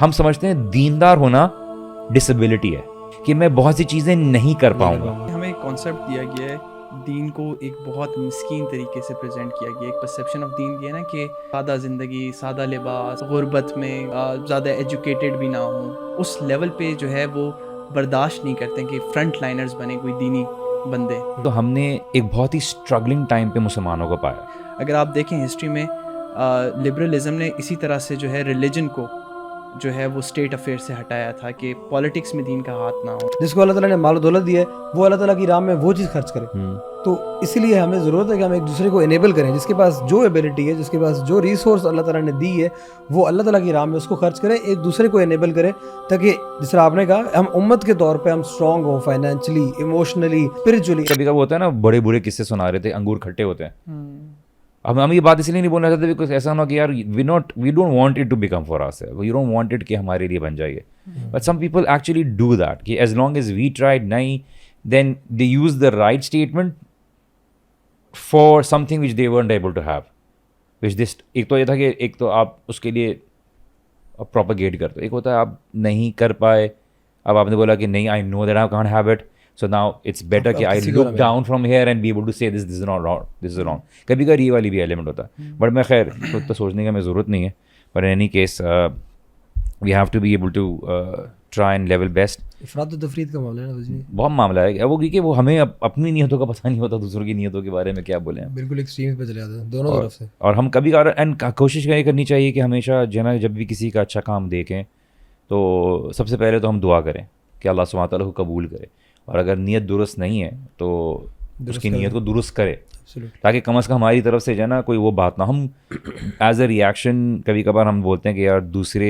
ہم سمجھتے ہیں دیندار ہونا ڈسیبلٹی ہے کہ میں بہت سی چیزیں نہیں کر پاؤں گا. ہمیں ایک کانسیپٹ دیا گیا ہے دین کو ایک بہت مسکین طریقے سے پریزنٹ کیا گیا. ایک پرسیپشن آف دین یہ ہے نا کہ سادہ زندگی, سادہ لباس, غربت میں زیادہ ایجوکیٹڈ بھی نہ ہوں, اس لیول پہ جو ہے وہ برداشت نہیں کرتے کہ فرنٹ لائنرز بنے کوئی دینی بندے. تو ہم نے ایک بہت ہی اسٹرگلنگ ٹائم پہ مسلمانوں کو پایا. اگر آپ دیکھیں ہسٹری میں لبرلزم نے اسی طرح سے جو ہے ریلیجن کو جو ہے وہ اسٹیٹ افیئر سے ہٹایا تھا کہ پالیٹکس میں دین کا ہاتھ نہ ہو. جس کو اللہ تعالیٰ نے مال و دولت دی ہے وہ اللہ تعالیٰ کی راہ میں وہ چیز خرچ کرے. تو اسی لیے ہمیں ضرورت ہے کہ ہم ایک دوسرے کو انیبل کریں. جس کے پاس جو ایبلٹی ہے, جس کے پاس جو ریسورس اللہ تعالیٰ نے دی ہے, وہ اللہ تعالیٰ کی راہ میں اس کو خرچ کریں, ایک دوسرے کو انیبل کریں, تاکہ جس طرح آپ نے کہا ہم امت کے طور پہ ہم اسٹرانگ ہوں, فائنینشلی, ایموشنلی, اسپرچولی. کبھی کبھی ہوتا ہے نا, بڑے برے قصے سنا رہے تھے, انگور کھٹے ہوتے ہیں. اب ہم یہ بات اس لیے نہیں بولنا چاہتے بیکاز ایسا ہونا کہ یار we don't want it to become for us, we don't want it کہ ہمارے لیے بن جائے. But some people actually do that کہ as long as we tried نہیں, then they use the right statement for something which they weren't able to have, which this. ایک تو یہ تھا کہ ایک تو آپ اس کے لیے پروپیگیٹ کرتے, ایک ہوتا ہے آپ نہیں کر پائے, اب آپ نے بولا کہ نہیں, I know that I can't have it, so now it's better کہ I look down from here and be able to say this is not wrong, this is wrong. کبھی کبھی یہ والی بھی ایلیمنٹ ہوتا ہے, بٹ میں خیر تو سوچنے کا ہمیں ضرورت نہیں ہے. but in any case we have to be able to try and level best. افراد و تفرید کا معاملہ ہے نا, بہت معاملہ ہے وہ, کیونکہ وہ ہمیں اپنی نیتوں کا پتہ نہیں ہوتا, دوسروں کی نیتوں کے بارے میں کیا بولیں, بالکل ایکسٹریمز پہ چلے جاتے ہیں دونوں طرف سے. اور ہم کبھی اینڈ کوشش کرنی چاہیے کہ ہمیشہ جو ہے نا, جب بھی کسی کا اچھا کام دیکھیں تو سب سے پہلے تو ہم دعا کریں کہ اللہ سبحانہ تعالیٰ کو قبول کرے, اور اگر نیت درست نہیں ہے تو اس کی نیت کو درست کرے, تاکہ کم از کم ہماری طرف سے جو ہے نا کوئی وہ بات نہ, ہم ایز اے ریئیکشن کبھی کبھار ہم بولتے ہیں کہ یار دوسرے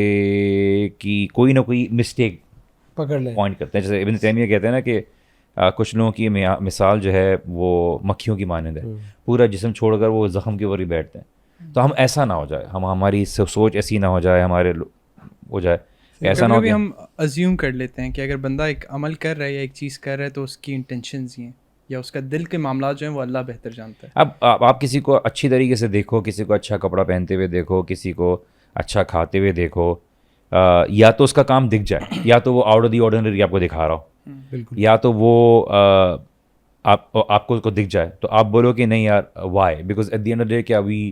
کی کوئی نہ کوئی مسٹیک پکڑ لیں, پوائنٹ کرتے ہیں. جیسے ابن تیمیہ کہتے ہیں نا کہ کچھ لوگوں کی مثال جو ہے وہ مکھیوں کی مانند ہے, پورا جسم چھوڑ کر وہ زخم کے اوپر ہی بیٹھتے ہیں. تو ہم ایسا نہ ہو جائے, ہماری سوچ ایسی نہ ہو جائے, ہمارے ہو جائے ایسا نہ ہو کہ ہم ازیوم کر لیتے ہیں کہ اگر بندہ ایک عمل کر رہا ہے یا ایک چیز کر رہا ہے تو اس کی انٹینشنز ہی ہیں, یا اس کا دل کے معاملات جو ہیں وہ اللہ بہتر جانتا ہے. اب آپ کسی کو اچھی طریقے سے دیکھو, کسی کو اچھا کپڑا پہنتے ہوئے دیکھو, کسی کو اچھا کھاتے ہوئے دیکھو, یا تو اس کا کام دکھ جائے, یا تو وہ آؤٹ آف دی آرڈنری آپ کو دکھا رہا ہو, یا تو وہ آپ کو دکھ جائے, تو آپ بولو کہ نہیں یار why, because at the end of the day کیا we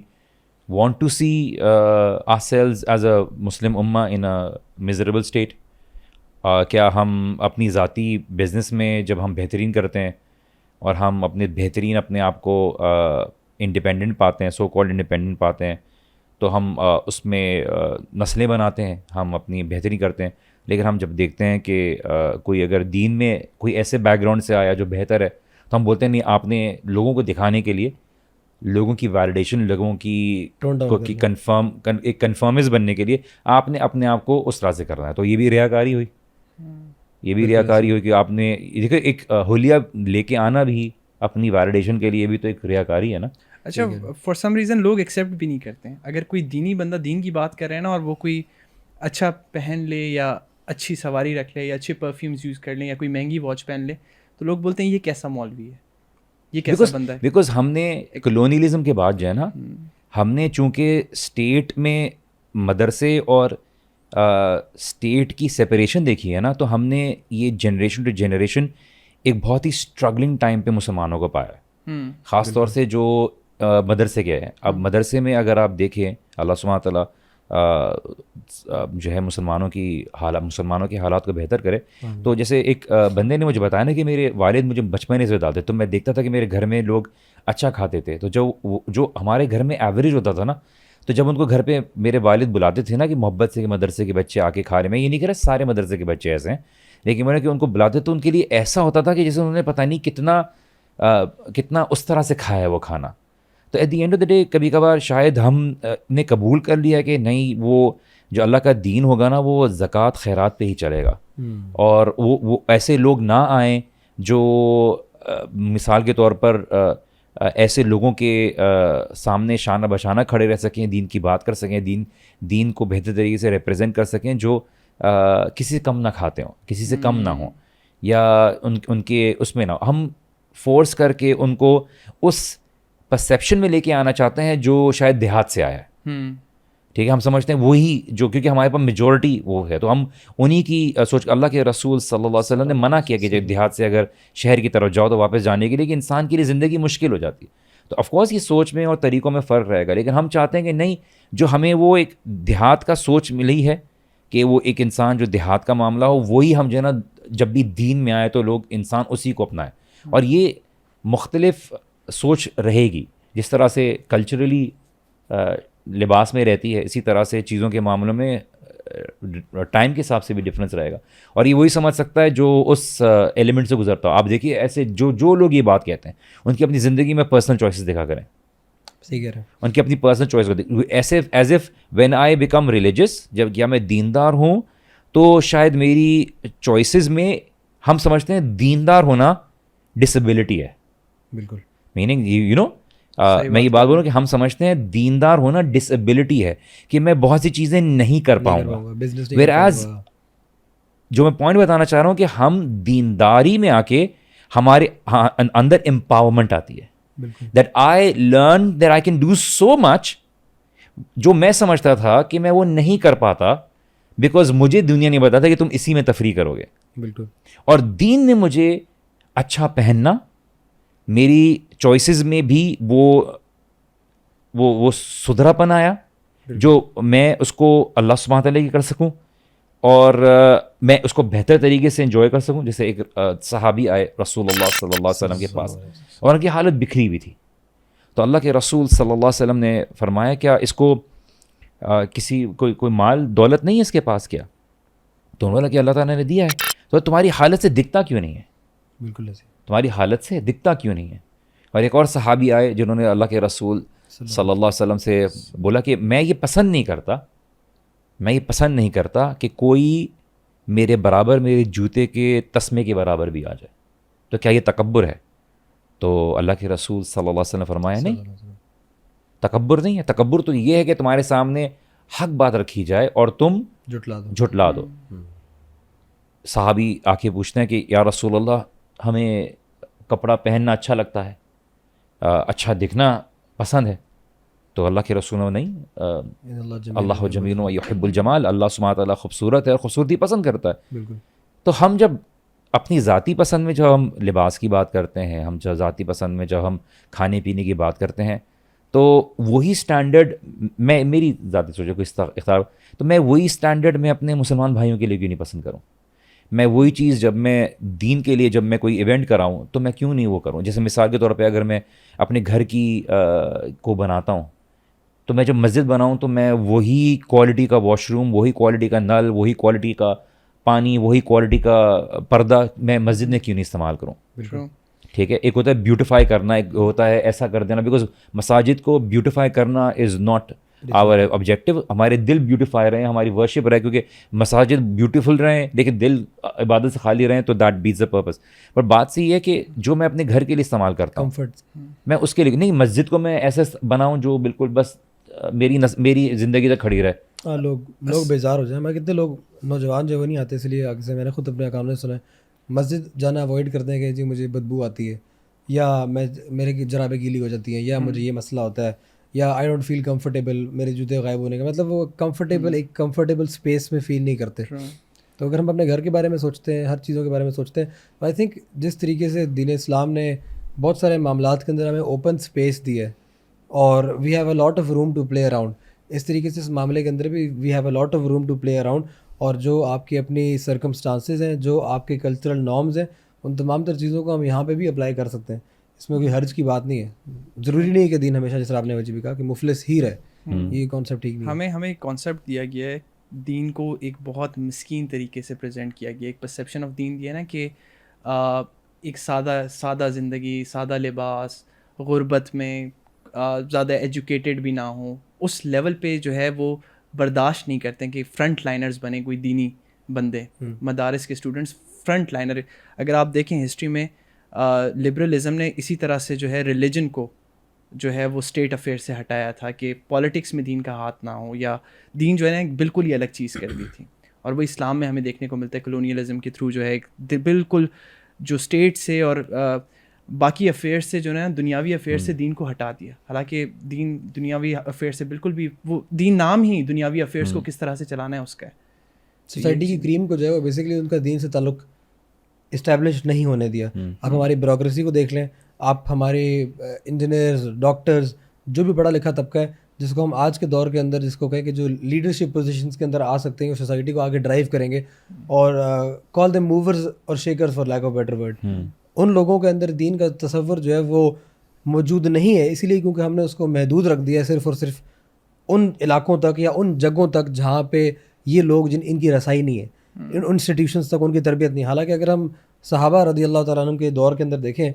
want to see ourselves as a Muslim ummah in a miserable state. کیا ہم اپنی ذاتی بزنس میں جب ہم بہترین کرتے ہیں اور ہم اپنے آپ کو انڈیپینڈنٹ پاتے ہیں, سو کالڈ انڈیپینڈنٹ پاتے ہیں, تو ہم اس میں نسلیں بناتے ہیں, ہم اپنی بہتری کرتے ہیں. لیکن ہم جب دیکھتے ہیں کہ کوئی اگر دین میں کوئی ایسے بیک گراؤنڈ سے آیا جو بہتر ہے, تو ہم بولتے ہیں نہیں, آپ نے لوگوں کو دکھانے کے لیے, لوگوں کی ویلیڈیشن, لوگوں کی ایک کنفرمز بننے کے لیے آپ نے اپنے آپ کو اس طرح سے کرنا ہے. تو یہ بھی ریاکاری ہوئی, یہ بھی ریاکاری ہوئی کہ آپ نے دیکھو ایک حلیہ لے کے آنا بھی اپنی ویلیڈیشن کے لیے بھی تو ایک ریاکاری ہے نا. اچھا, فار سم ریزن لوگ ایکسیپٹ بھی نہیں کرتے ہیں. اگر کوئی دینی بندہ دین کی بات کر رہے ہیں نا, اور وہ کوئی اچھا پہن لے یا اچھی سواری رکھ لے یا اچھے پرفیومز یوز کر لیں یا کوئی مہنگی واچ پہن لے, تو لوگ بولتے ہیں یہ کیسا مولوی ہے, یہ کیسا بندہ ہے. بیکاز ہم نے کلونیلزم کے بعد جو ہے نا, ہم نے چونکہ اسٹیٹ میں مدرسے اور اسٹیٹ کی سپریشن دیکھی ہے نا, تو ہم نے یہ جنریشن ٹو جنریشن ایک بہت ہی اسٹرگلنگ ٹائم پہ مسلمانوں کو پایا ہے, خاص طور سے جو مدرسے کے ہیں. اب مدرسے میں اگر آپ دیکھیں, اللہ سبحانہ تعالیٰ جو ہے مسلمانوں کے حالات کو بہتر کرے. تو جیسے ایک بندے نے مجھے بتایا نا کہ میرے والد مجھے بچپنے سے ڈالتے, تو میں دیکھتا تھا کہ میرے گھر میں لوگ اچھا کھاتے تھے, تو جو ہمارے گھر میں ایوریج ہوتا تھا نا, تو جب ان کو گھر پہ میرے والد بلاتے تھے نا کہ محبت سے کہ مدرسے کے بچے آ کے کھا رہے, میں یہ نہیں کہہ رہا سارے مدرسے کے بچے ایسے ہیں, لیکن میں نے کہ ان کو بلاتے تو ان کے لیے ایسا ہوتا تھا کہ جیسے انہوں نے پتہ نہیں کتنا اس طرح سے کھایا ہے وہ کھانا. تو at the end of the day کبھی کبھار شاید ہم نے قبول کر لیا کہ نہیں, وہ جو اللہ کا دین ہوگا نا وہ زکوٰۃ خیرات پہ ہی چلے گا, اور وہ ایسے لوگ نہ آئیں جو مثال کے طور پر ایسے لوگوں کے سامنے شانہ بشانہ کھڑے رہ سکیں, دین کی بات کر سکیں, دین کو بہتر طریقے سے ریپرزینٹ کر سکیں, جو کسی سے کم نہ کھاتے ہوں, کسی سے کم نہ ہوں, یا ان کے اس میں نہ ہم فورس کر کے ان کو اس پرسیپشن میں لے کے آنا چاہتے ہیں جو شاید دیہات سے آیا ہے. ٹھیک ہے. ہم سمجھتے ہیں وہی جو, کیونکہ ہمارے پاس میجورٹی وہ ہے, تو ہم انہی کی سوچ. اللہ کے رسول صلی اللہ علیہ وسلم نے منع کیا کہ جب دیہات سے اگر شہر کی طرف جاؤ تو واپس جانے کے لیے, کہ انسان کے لیے زندگی مشکل ہو جاتی ہے. تو آف کورس یہ سوچ میں اور طریقوں میں فرق رہے گا, لیکن ہم چاہتے ہیں کہ نہیں, جو ہمیں وہ ایک دیہات کا سوچ ملی ہے کہ وہ ایک انسان جو دیہات کا معاملہ ہو, وہی ہم جو ہے نا جب بھی دین میں آئے تو لوگ انسان اسی کو اپنائے. اور یہ مختلف سوچ رہے گی, جس طرح سے کلچرلی لباس میں رہتی ہے, اسی طرح سے چیزوں کے معاملوں میں ٹائم کے حساب سے بھی ڈفرینس رہے گا. اور یہ وہی سمجھ سکتا ہے جو اس ایلیمنٹ سے گزرتا ہو. آپ دیکھیے ایسے جو لوگ یہ بات کہتے ہیں, ان کی اپنی زندگی میں پرسنل چوائسیز دیکھا کریں. صحیح کہہ رہے ہیں. ان کی اپنی پرسنل چوائس ہوتی ہے. ایسے as if when I become religious, جب کیا میں دیندار ہوں تو شاید میری چوائسیز میں ہم سمجھتے ہیں دیندار ہونا ڈسیبلٹی ہے. بالکل. میننگ یو نو, میں یہ بات بول رہا ہوں کہ ہم سمجھتے ہیں دیندار ہونا ڈسیبلٹی ہے, کہ میں بہت سی چیزیں نہیں کر پاؤں گا. ویئر ایز جو میں پوائنٹ بتانا چاہ رہا ہوں کہ ہم دینداری میں آ کے ہمارے اندر امپاورمنٹ آتی ہے. That I learned that I can do so much جو میں سمجھتا تھا کہ میں وہ نہیں کر پاتا, بیکاز مجھے دنیا نے بتایا تھا کہ تم اسی میں تفریح کرو گے. بالکل. اور دین نے مجھے اچھا پہننا, میری چوائسیز میں بھی وہ سدھرا پن آیا جو میں اس کو اللہ سبحانہ تعالیٰ کی کر سکوں, اور میں اس کو بہتر طریقے سے انجوائے کر سکوں. جیسے ایک صحابی آئے رسول اللہ صلی اللہ علیہ وسلم کے پاس, اور ان کی حالت بکھری ہوئی تھی. تو اللہ کے رسول صلی اللہ علیہ وسلم نے فرمایا کیا اس کو کوئی مال دولت نہیں ہے اس کے پاس کیا؟ تو انہوں نے کہ اللہ تعالیٰ نے دیا ہے. تو تمہاری حالت سے دکھتا کیوں نہیں ہے؟ بالکل ایسے تمہاری حالت سے دکھتا کیوں نہیں ہے؟ اور ایک اور صحابی آئے جنہوں نے اللہ کے رسول صلی اللہ علیہ وسلم سے بولا کہ میں یہ پسند نہیں کرتا کہ کوئی میرے برابر, میرے جوتے کے تسمے کے برابر بھی آ جائے, تو کیا یہ تکبر ہے؟ تو اللہ کے رسول صلی اللہ علیہ وسلم نے فرمایا نہیں, تکبر نہیں ہے. تکبر تو یہ ہے کہ تمہارے سامنے حق بات رکھی جائے اور تم جھٹلا دو. صحابی آ کے پوچھتے ہیں کہ یا رسول اللہ, ہمیں کپڑا پہننا اچھا لگتا ہے, اچھا دکھنا پسند ہے. تو اللہ کے رسول نہیں, اللہ جمیل و یحب الجمال, اللہ سبحانہ تعالیٰ خوبصورت ہے اور خوبصورتی پسند کرتا ہے. بالکل. تو ہم جب اپنی ذاتی پسند میں جب ہم لباس کی بات کرتے ہیں, ہم جب ذاتی پسند میں جب ہم کھانے پینے کی بات کرتے ہیں, تو وہی اسٹینڈرڈ میں, میری ذاتی سوچو کوئی اختیار, تو میں وہی اسٹینڈرڈ میں اپنے مسلمان بھائیوں کے لیے کیوں نہیں پسند کروں؟ میں وہی چیز جب میں دین کے لیے جب میں کوئی ایونٹ کراؤں تو میں کیوں نہیں وہ کروں؟ جیسے مثال کے طور پہ اگر میں اپنے گھر کی کو بناتا ہوں, تو میں جب مسجد بناؤں تو میں وہی کوالٹی کا واش روم, وہی کوالٹی کا نل, وہی کوالٹی کا پانی, وہی کوالٹی کا پردہ میں مسجد میں کیوں نہیں استعمال کروں؟ بالکل. ٹھیک ہے. ایک ہوتا ہے بیوٹیفائی کرنا, ایک ہوتا ہے ایسا کر دینا, بیکاز مساجد کو بیوٹیفائی کرنا از ناٹ آور آبجیکٹیو. ہمارے دل بیوٹیفائی رہیں, ہماری ورشپ رہے, کیونکہ مساجد بیوٹیفل رہیں لیکن دل عبادت سے خالی رہیں, تو دیٹ بیٹس دا پرپز. پر بات سے یہ ہے کہ جو میں اپنے گھر کے لیے استعمال کرتا ہوں, میں اس کے لیے نہیں, مسجد کو میں ایسا بناؤں جو بالکل بس میری زندگی تک کھڑی رہے. لوگ بیزار ہو جائیں. میں کتنے لوگ نوجوان جو وہ نہیں آتے, اس لیے آگے سے میں نے خود اپنے کام نے سنا ہے, مسجد جانا اوائڈ کرتے ہیں کہ جی مجھے بدبو آتی ہے, یا میرے جرابیں گیلی ہو جاتی ہیں, یا مجھے یہ مسئلہ ہوتا ہے, یا آئی ڈونٹ فیل کمفرٹیبل, میرے جوتے غائب ہونے کا مطلب وہ ایک کمفرٹیبل اسپیس میں فیل نہیں کرتے. تو اگر ہم اپنے گھر کے بارے میں سوچتے ہیں, ہر چیزوں کے بارے میں سوچتے ہیں, تو آئی تھنک جس طریقے سے دین اسلام نے بہت سارے معاملات کے اندر ہمیں اوپن اسپیس دی ہے, اور we have a lot of room to play around, اس طریقے سے اس معاملے کے اندر بھی we have a lot of room to play around. اور جو آپ کی اپنی سرکمسٹانسز ہیں, جو آپ کے کلچرل نارمز ہیں, ان تمام تر چیزوں کو ہم یہاں پہ بھی اپلائی کر سکتے ہیں. اس میں کوئی حرج کی بات نہیں ہے. ضروری نہیں ہے کہ دین ہمیشہ, جس طرح آپ نے وجہ بھی کہا, کہ مفلس ہی رہے, یہ کانسیپٹ ٹھیک نہیں ہے. ہمیں ایک کانسیپٹ دیا گیا ہے, دین کو ایک بہت مسکین طریقے سے پریزنٹ کیا گیا, ایک پرسیپشن آف دین دیا نا کہ ایک سادہ زندگی, سادہ لباس, غربت میں زیادہ ایجوکیٹڈ بھی نہ ہوں, اس لیول پہ جو ہے وہ برداشت نہیں کرتے کہ فرنٹ لائنرز بنے کوئی دینی بندے, مدارس کے اسٹوڈنٹس فرنٹ لائنر. اگر آپ دیکھیں ہسٹری میں لبرلزم نے اسی طرح سے جو ہے ریلیجن کو جو ہے وہ اسٹیٹ افیئر سے ہٹایا تھا, کہ پالیٹکس میں دین کا ہاتھ نہ ہو, یا دین جو ہے نا ایک بالکل ہی الگ چیز کر دی تھی. اور وہ اسلام میں ہمیں دیکھنے کو ملتا ہے, کلونیلزم کے تھرو جو ہے بالکل جو اسٹیٹ سے اور باقی افیئر سے جو ہے دنیاوی افیئر سے دین کو ہٹا دیا. حالانکہ دین دنیاوی افیئر سے بالکل بھی, وہ دین نام ہی دنیاوی افیئرس کو کس طرح سے چلانا ہے اس کا ہے. سوسائٹی کی کریم کو جو ہے وہ بیسکلی ان کا دین سے تعلق اسٹیبلش نہیں ہونے دیا. آپ ہماری بیوروکریسی کو دیکھ لیں, آپ ہمارے انجینئرز, ڈاکٹرز, جو بھی پڑھا لکھا طبقہ ہے جس کو ہم آج کے دور کے اندر جس کو کہیں کہ جو لیڈرشپ پوزیشنس کے اندر آ سکتے ہیں, سوسائٹی کو آگے ڈرائیو کریں گے, اور کال دیم موورز اور shakers for lack of better word, ان لوگوں کے اندر دین کا تصور جو ہے وہ موجود نہیں ہے. اسی لیے کیونکہ ہم نے اس کو محدود رکھ دیا ہے صرف اور صرف ان علاقوں تک یا ان جگہوں تک جہاں پہ یہ لوگ ان کی رسائی نہیں ہے, ان انسٹیٹیوشنس تک ان کی تربیت نہیں. حالانکہ اگر ہم صحابہ رضی اللہ تعالیٰ عنہ کے دور کے اندر دیکھیں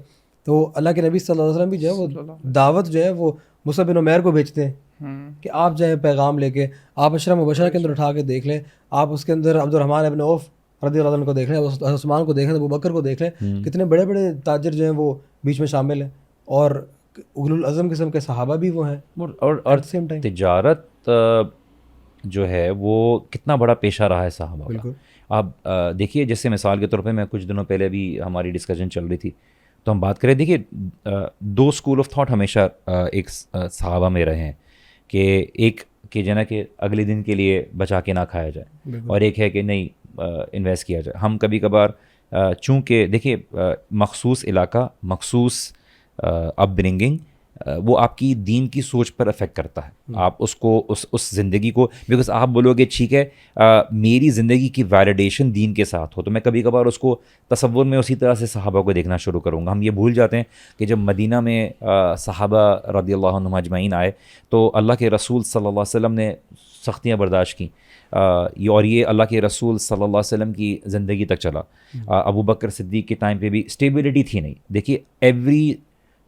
تو اللہ کے نبی صلی اللہ علیہ وسلم بھی جو ہے وہ دعوت جو ہے وہ مصعب بن عمیر کو بھیجتے ہیں کہ آپ جو ہے پیغام لے کے, آپ عشرہ مبشرہ کے اندر اٹھا کے دیکھ لیں, آپ اس کے اندر عبد الرحمن ابن عوف رضی اللہ عنہ کو دیکھ لیں, عثمان کو دیکھ لیں, ابو بکر کو دیکھ لیں, کتنے بڑے بڑے تاجر جو ہیں وہ بیچ میں شامل ہیں, اور اولو العزم قسم کے صحابہ بھی وہ ہیں. اور تجارت جو ہے وہ کتنا بڑا پیشہ رہا ہے صحابہ کا. آپ دیکھیے جیسے مثال کے طور پہ, میں کچھ دنوں پہلے بھی ہماری ڈسکشن چل رہی تھی تو ہم بات کریں, دیکھیے 2 اسکول آف تھاٹ ہمیشہ ایک صحابہ میں رہے ہیں, کہ ایک کہ جو ہے نا کہ اگلے دن کے لیے بچا کے نہ کھایا جائے, اور ایک ہے کہ نہیں انویسٹ کیا جائے. ہم کبھی کبھار چونکہ دیکھیے مخصوص علاقہ, مخصوص اپ برنگنگ, وہ آپ کی دین کی سوچ پر افیکٹ کرتا ہے. آپ اس کو اس زندگی کو, بیکاز آپ بولو گے ٹھیک ہے میری زندگی کی ویلیڈیشن دین کے ساتھ ہو, تو میں کبھی کبھار اس کو تصور میں اسی طرح سے صحابہ کو دیکھنا شروع کروں گا. ہم یہ بھول جاتے ہیں کہ جب مدینہ میں صحابہ رضی اللہ عنہم اجمعین آئے تو اللہ کے رسول صلی اللہ علیہ وسلم نے سختیاں برداشت کیں, اور یہ اللہ کے رسول صلی اللہ علیہ وسلم کی زندگی تک چلا. ابو بکر صدیق کے ٹائم پہ بھی اسٹیبلٹی تھی نہیں. دیکھیے ایوری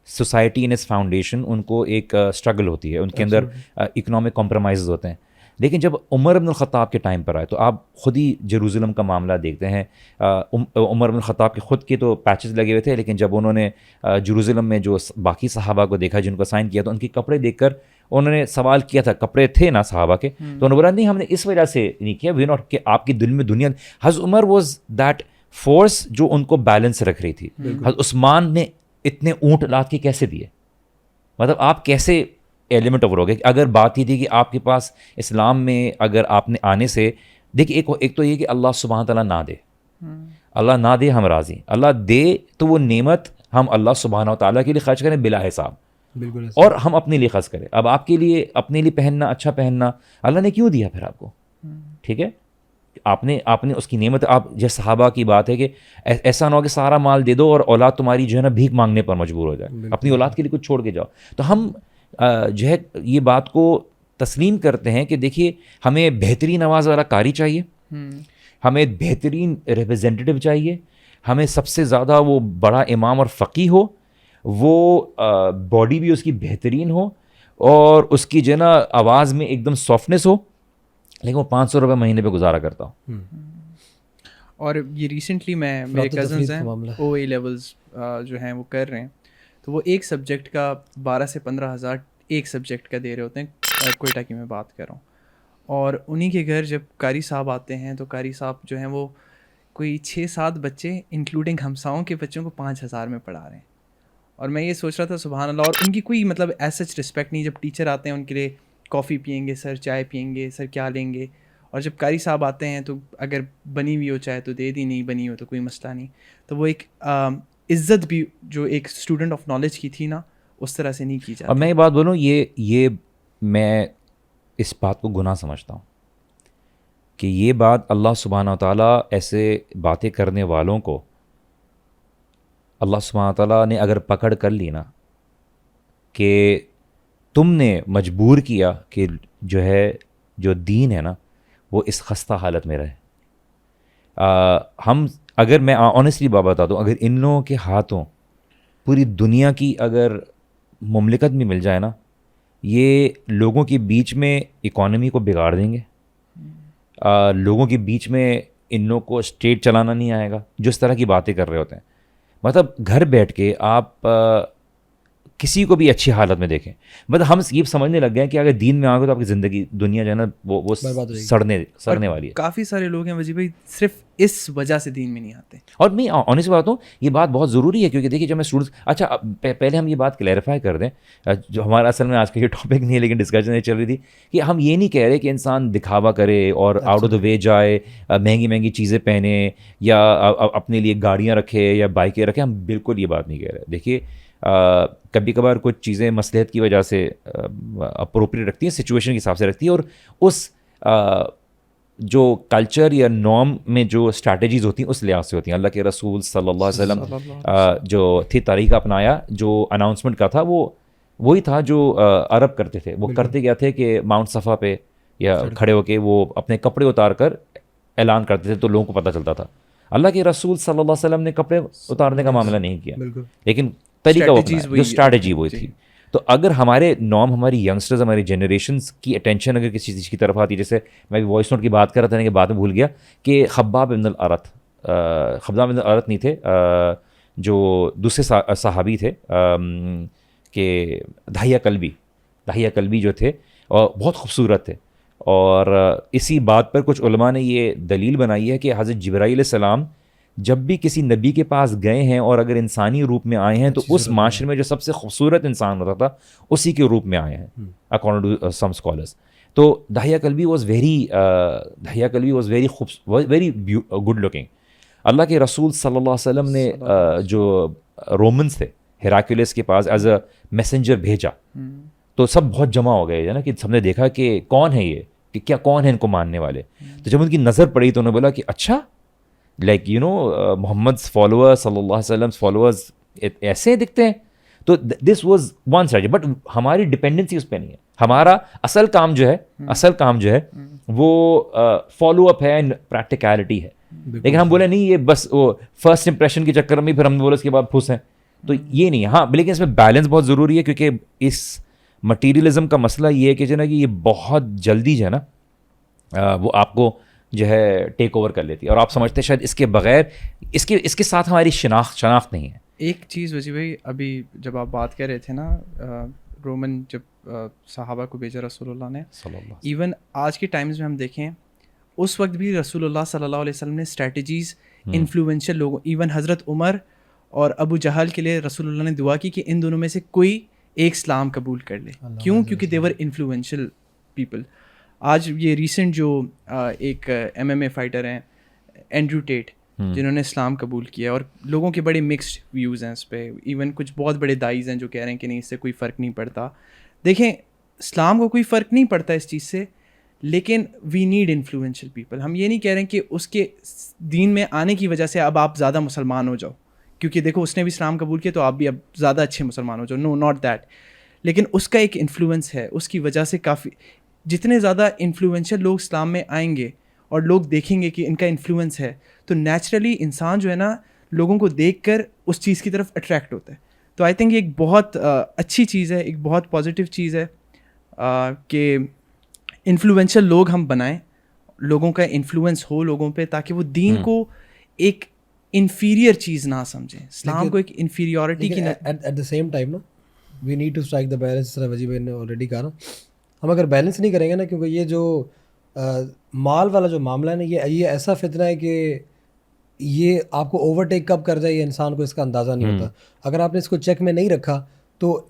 سوسائٹی ان اس فاؤنڈیشن ان کو ایک اسٹرگل ہوتی ہے, ان کے اندر اکنامک کمپرومائزز ہوتے ہیں. لیکن جب عمر بن الخطاب کے ٹائم پر آئے تو آپ خود ہی جیروزلم کا معاملہ دیکھتے ہیں. عمر بن الخطاب کے خود کے تو پیچز لگے ہوئے تھے, لیکن جب انہوں نے جیروزلم میں جو باقی صحابہ کو دیکھا جن کو سائن کیا تو ان کے کپڑے دیکھ کر انہوں نے سوال کیا تھا, کپڑے تھے نا صحابہ کے, تو انہوں نے بولا نہیں ہم نے اس وجہ سے نہیں کیا, وی ناٹ کہ آپ کی دل میں دنیا. حضرت عمر واز دیٹ فورس جو ان کو بیلنس رکھ رہی تھی. حضرت عثمان نے اتنے اونٹ لاد کے کیسے دیے, مطلب آپ کیسے ایلیمنٹ اوور ہو گئے. اگر بات ہی تھی کہ آپ کے پاس اسلام میں اگر آپ نے آنے سے, دیکھیے ایک تو یہ کہ اللہ سبحانہ تعالیٰ نہ دے, اللہ نہ دے ہم راضی, اللہ دے تو وہ نعمت ہم اللہ سبحانہ تعالیٰ کے لیے خرچ کریں بلا حساب, بالکل, اور ہم اپنے لیے خرچ کریں. اب آپ کے لیے اپنے لیے پہننا, اچھا پہننا اللہ نے کیوں دیا پھر آپ کو, ٹھیک ہے, آپ نے اس کی نعمت. آپ جیسے صحابہ کی بات ہے کہ ایسا نہ ہو کہ سارا مال دے دو اور اولاد تمہاری جو ہے نا بھیک مانگنے پر مجبور ہو جائے, اپنی اولاد کے لیے کچھ چھوڑ کے جاؤ. تو ہم جو ہے یہ بات کو تسلیم کرتے ہیں کہ دیکھیے ہمیں بہترین آواز والا قاری چاہیے, ہمیں بہترین ریپرزینٹیو چاہیے, ہمیں سب سے زیادہ وہ بڑا امام اور فقیہ ہو, وہ باڈی بھی اس کی بہترین ہو, اور اس کی جو ہے نا آواز میں ایک دم سافٹنیس ہو, لیکن وہ 500 روپے مہینے پہ گزارا کرتا ہوں. اور یہ ریسنٹلی میرے کزنز ہیں او اے لیولز جو ہیں وہ کر رہے ہیں, تو وہ ایک سبجیکٹ کا 12 سے 15 ہزار ایک سبجیکٹ کا دے رہے ہوتے ہیں. کوئٹہ کی میں بات کر رہا ہوں, اور انہی کے گھر جب قاری صاحب آتے ہیں تو قاری صاحب جو ہیں وہ کوئی 6-7 بچے انکلوڈنگ ہمساؤں کے بچوں کو 5,000 میں پڑھا رہے ہیں. اور میں یہ سوچ رہا تھا سبحان اللہ, اور ان کی کوئی مطلب ایز سچ رسپیکٹ نہیں. جب ٹیچر آتے ہیں ان کے لیے کافی پئیں گے سر, چائے پئیں گے سر, کیا لیں گے, اور جب قاری صاحب آتے ہیں تو اگر بنی ہوئی ہو چائے تو دے دی, نہیں بنی ہو تو کوئی مسئلہ نہیں. تو وہ ایک عزت بھی جو ایک اسٹوڈنٹ آف نالج کی تھی نا, اس طرح سے نہیں کی جاتی. اور میں یہ بات بولوں, یہ میں اس بات کو گناہ سمجھتا ہوں کہ یہ بات اللہ سبحانہ تعالیٰ ایسے باتیں کرنے والوں کو اللہ سبحانہ تعالیٰ نے اگر پکڑ کر لی نا کہ تم نے مجبور کیا کہ جو ہے جو دین ہے نا وہ اس خستہ حالت میں رہے. ہم اگر میں آنیسٹلی بات بتا دوں, اگر ان لوگوں کے ہاتھوں پوری دنیا کی اگر مملکت بھی مل جائے نا, یہ لوگوں کے بیچ میں اکانومی کو بگاڑ دیں گے. لوگوں کے بیچ میں ان لوگوں کو اسٹیٹ چلانا نہیں آئے گا جو اس طرح کی باتیں کر رہے ہوتے ہیں. مطلب گھر بیٹھ کے آپ کسی کو بھی اچھی حالت میں دیکھیں. مطلب ہم یہ سمجھنے لگ گئے ہیں کہ اگر دین میں آ گئے تو آپ کی زندگی دنیا جو ہے نا وہ سڑنے والی ہے. کافی سارے لوگ ہیں وجی بھائی صرف اس وجہ سے دین میں نہیں آتے. اور میں آنیسٹ بات ہوں, یہ بات بہت ضروری ہے, کیونکہ دیکھیے جب میں اسٹوڈنٹس, اچھا پہلے ہم یہ بات کلیریفائی کر دیں, جو ہمارا اصل میں آج کا یہ ٹاپک نہیں ہے لیکن ڈسکشن یہ چل رہی تھی کہ ہم یہ نہیں کہہ رہے کہ انسان دکھاوا کرے اور آؤٹ آف دا وے جائے, مہنگی چیزیں پہنے یا اپنے لیے گاڑیاں رکھے یا بائکیں رکھے, ہم بالکل یہ بات نہیں کہہ رہے. دیکھیے کبھی کبھار کچھ چیزیں مصلحت کی وجہ سے اپروپریٹ رکھتی ہیں, سچویشن کے حساب سے رکھتی ہیں, اور اس جو کلچر یا نارم میں جو اسٹریٹجیز ہوتی ہیں اس لحاظ سے ہوتی ہیں. اللہ کے رسول صلی اللہ علیہ وسلم جو تھی طریقہ اپنایا, جو اناؤنسمنٹ کا تھا وہ وہی تھا جو عرب کرتے تھے. وہ کرتے کیا تھے کہ ماؤنٹ صفا پہ یا کھڑے ہو کے وہ اپنے کپڑے اتار کر اعلان کرتے تھے تو لوگوں کو پتہ چلتا تھا. اللہ کے رسول صلی اللہ علیہ وسلم نے کپڑے اتارنے کا معاملہ نہیں کیا, لیکن طریقہ وہ جو اسٹریٹجی وہی تھی. تو اگر ہمارے نام, ہماری ینگسٹرز, ہماری جنریشنس کی اٹینشن اگر کسی چیز کی طرف آتی, جیسے میں وائس نوٹ کی بات کر رہا تھا کہ بعد میں بھول گیا کہ خباب بن الارت نہیں تھے, جو دوسرے صحابی تھے کہ دحیہ کلبی جو تھے اور بہت خوبصورت تھے. اور اسی بات پر کچھ علماء نے یہ دلیل بنائی ہے کہ حضرت جبرائیل علیہ السلام جب بھی کسی نبی کے پاس گئے ہیں اور اگر انسانی روپ میں آئے ہیں تو اس معاشرے میں جو سب سے خوبصورت انسان ہوتا تھا اسی کے روپ میں آئے ہیں, اکارڈنگ ٹو سم اسکالرس. تو Dihya Kalbi was very good looking. اللہ کے رسول صلی اللہ علیہ وسلم نے جو رومنس تھے ہیراکلیس کے پاس ایز اے میسنجر بھیجا, تو سب بہت جمع ہو گئے نا, کہ سب نے دیکھا کہ کون ہے یہ, کہ کیا کون ہے ان کو ماننے والے. تو جب ان کی نظر پڑی تو انہوں نے بولا کہ اچھا, like you know Muhammad follower صلی اللہ علیہ وسلم فالوورز ایسے دکھتے ہیں. تو this was one strategy, but ہماری ڈپینڈنسی اس پہ نہیں ہے. ہمارا اصل کام جو ہے وہ فالو اپ ہے اینڈ پریکٹیکلٹی ہے. لیکن ہم بولے نہیں یہ بس وہ فرسٹ امپریشن کے چکر میں پھر ہم بولے اس کے بعد پھنس ہیں, تو یہ نہیں ہے. ہاں لیکن اس میں بیلنس بہت ضروری ہے, کیونکہ اس مٹیریلزم کا مسئلہ یہ ہے کہ جو ہے نا کہ یہ بہت جلدی جو ہے نا وہ آپ کو جو ہے ٹیک اوور کر لیتی ہے, اور آپ سمجھتے ہیں شاید اس کے بغیر اس کے ساتھ ہماری شناخت نہیں ہے. ایک چیز وجی بھائی, ابھی جب آپ بات کر رہے تھے نا رومن جب صحابہ کو بھیجا رسول اللہ نے, ایون آج کے ٹائمز میں ہم دیکھیں اس وقت بھی رسول اللہ صلی اللہ علیہ وسلم نے اسٹریٹجیز انفلوئنشل لوگوں, ایون حضرت عمر اور ابو جہل کے لیے رسول اللہ نے دعا کی کہ ان دونوں میں سے کوئی ایک اسلام قبول کر لے. کیوں؟ کیونکہ دے ور انفلوئنشل پیپل. آج یہ ریسنٹ جو ایک MMA فائٹر ہیں اینڈریو ٹیٹ, جنہوں نے اسلام قبول کیا, اور لوگوں کے بڑے مکسڈ ویوز ہیں اس پہ. ایون کچھ بہت بڑے دائز ہیں جو کہہ رہے ہیں کہ نہیں اس سے کوئی فرق نہیں پڑتا. دیکھیں اسلام کو کوئی فرق نہیں پڑتا اس چیز سے, لیکن وی نیڈ انفلوئنشل پیپل. ہم یہ نہیں کہہ رہے ہیں کہ اس کے دین میں آنے کی وجہ سے اب آپ زیادہ مسلمان ہو جاؤ, کیونکہ دیکھو اس نے بھی اسلام قبول کیا تو آپ بھی اب زیادہ اچھے مسلمان ہو جاؤ. نو ناٹ دیٹ. لیکن اس کا ایک انفلوئنس ہے, اس کی وجہ سے کافی جتنے زیادہ انفلوئنشل لوگ اسلام میں آئیں گے اور لوگ دیکھیں گے کہ ان کا انفلوئنس ہے, تو نیچرلی انسان جو ہے نا لوگوں کو دیکھ کر اس چیز کی طرف اٹریکٹ ہوتا ہے. تو آئی تھنک یہ ایک بہت اچھی چیز ہے, ایک بہت پازیٹیو چیز ہے کہ انفلوئنشل لوگ ہم بنائیں, لوگوں کا انفلوئنس ہو لوگوں پہ, تاکہ وہ دین کو ایک انفیریئر چیز نہ سمجھیں, اسلام کو ایک انفیریورٹی کی. ایٹ دا سیم ٹائم نا we need to strike the balance, جس طرح وجی بھائی نے آلریڈی کہا نا, ہم اگر بیلنس نہیں کریں گے نا, کیونکہ یہ جو مال والا جو معاملہ ہے نا, یہ ایسا فتنہ ہے کہ یہ آپ کو اوورٹیک کب کر جائے یہ انسان کو اس کا اندازہ نہیں ہوتا. اگر آپ نے اس کو چیک میں نہیں رکھا تو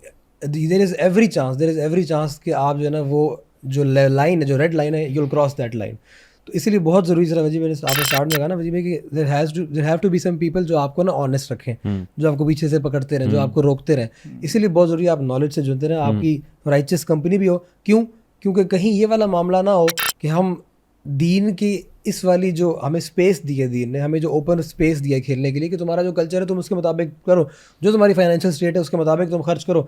دیر از ایوری چانس کہ آپ جو ہے نا وہ جو لائن ہے, جو ریڈ لائن ہے, you will cross that line. تو اسی لیے بہت ضروری ہے وجی بھائی نے آپ نے اسٹارٹ میں کہا نا وجی بھائی کہ there have to be some people جو آپ کو نا آنیسٹ رکھیں, جو آپ کو پیچھے سے پکڑتے رہیں, جو آپ کو روکتے رہیں. اسی لیے بہت ضروری ہے آپ نالج سے جڑتے رہیں, آپ کی رائچس کمپنی بھی ہو. کیونکہ کہیں یہ والا معاملہ نہ ہو کہ ہم دین کی اس والی جو ہمیں اسپیس دی ہے, دین نے ہمیں جو اوپن اسپیس دیا ہے کھیلنے کے لیے, کہ تمہارا جو کلچر ہے تم اس کے مطابق کرو, جو تمہاری فائنینشیل اسٹیٹ ہے اس کے مطابق تم خرچ کرو,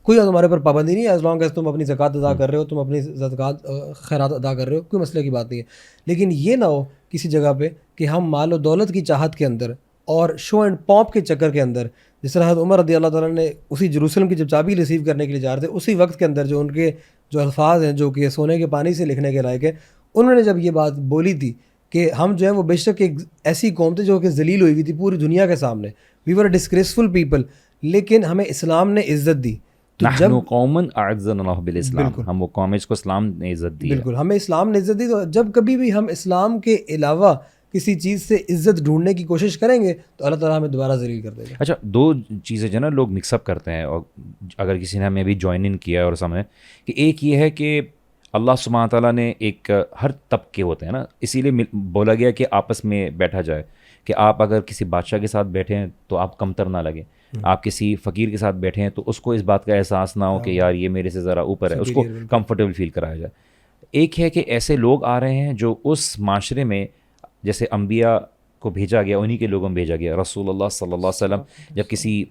کوئی تمہارے پر پابندی نہیں ہے, ایز لانگ ایز تم اپنی زکوٰۃ ادا کر رہے ہو, تم اپنی زکوٰۃ خیرات ادا کر رہے ہو, کوئی مسئلے کی بات نہیں ہے. لیکن یہ نہ ہو کسی جگہ پہ کہ ہم مال و دولت کی چاہت کے اندر اور شو اینڈ پاپ کے چکر کے اندر, جس طرح حضرت عمر رضی اللہ تعالیٰ نے اسی جروسلم کی جب چابی ریسیو کرنے کے لیے جا رہے تھے, اسی وقت کے اندر جو ان کے جو الفاظ ہیں جو کہ سونے کے پانی سے لکھنے کے لائق ہے, انہوں نے جب یہ بات بولی تھی کہ ہم جو ہے وہ بے شک ایک ایسی قوم تھے جو کہ ذلیل ہوئی تھی پوری دنیا کے سامنے, وی ور ڈسگریسفل پیپل, لیکن ہمیں اسلام نے عزت دی. نحن قوم اعزنا اللہ بالاسلام, ہم وہ قوم جس کو اسلام نے عزت دی ہے. بالکل, ہمیں اسلام نے عزت دی. تو جب کبھی بھی ہم اسلام کے علاوہ کسی چیز سے عزت ڈھونڈنے کی کوشش کریں گے تو اللہ تعالیٰ ہمیں دوبارہ ذلیل کر دے گا. اچھا, دو چیزیں جو نا لوگ مکس اپ کرتے ہیں, اور اگر کسی نے ہمیں بھی جوائن ان کیا اور سمجھے کہ ایک یہ ہے کہ اللہ سبحانہ تعالیٰ نے ایک ہر طبقے ہوتے ہیں نا, اسی لیے بولا گیا کہ آپس میں بیٹھا جائے, کہ آپ اگر کسی بادشاہ کے ساتھ بیٹھے ہیں تو آپ کمتر نہ لگیں, آپ کسی فقیر کے ساتھ بیٹھے ہیں تو اس کو اس بات کا احساس نہ ہو کہ یار یہ میرے سے ذرا اوپر ہے, اس کو کمفرٹیبل فیل کرایا جائے. ایک ہے کہ ایسے لوگ آ رہے ہیں جو اس معاشرے میں جیسے انبیاء کو بھیجا گیا, انہی کے لوگوں میں بھیجا گیا. رسول اللہ صلی اللہ علیہ وسلم جب کسی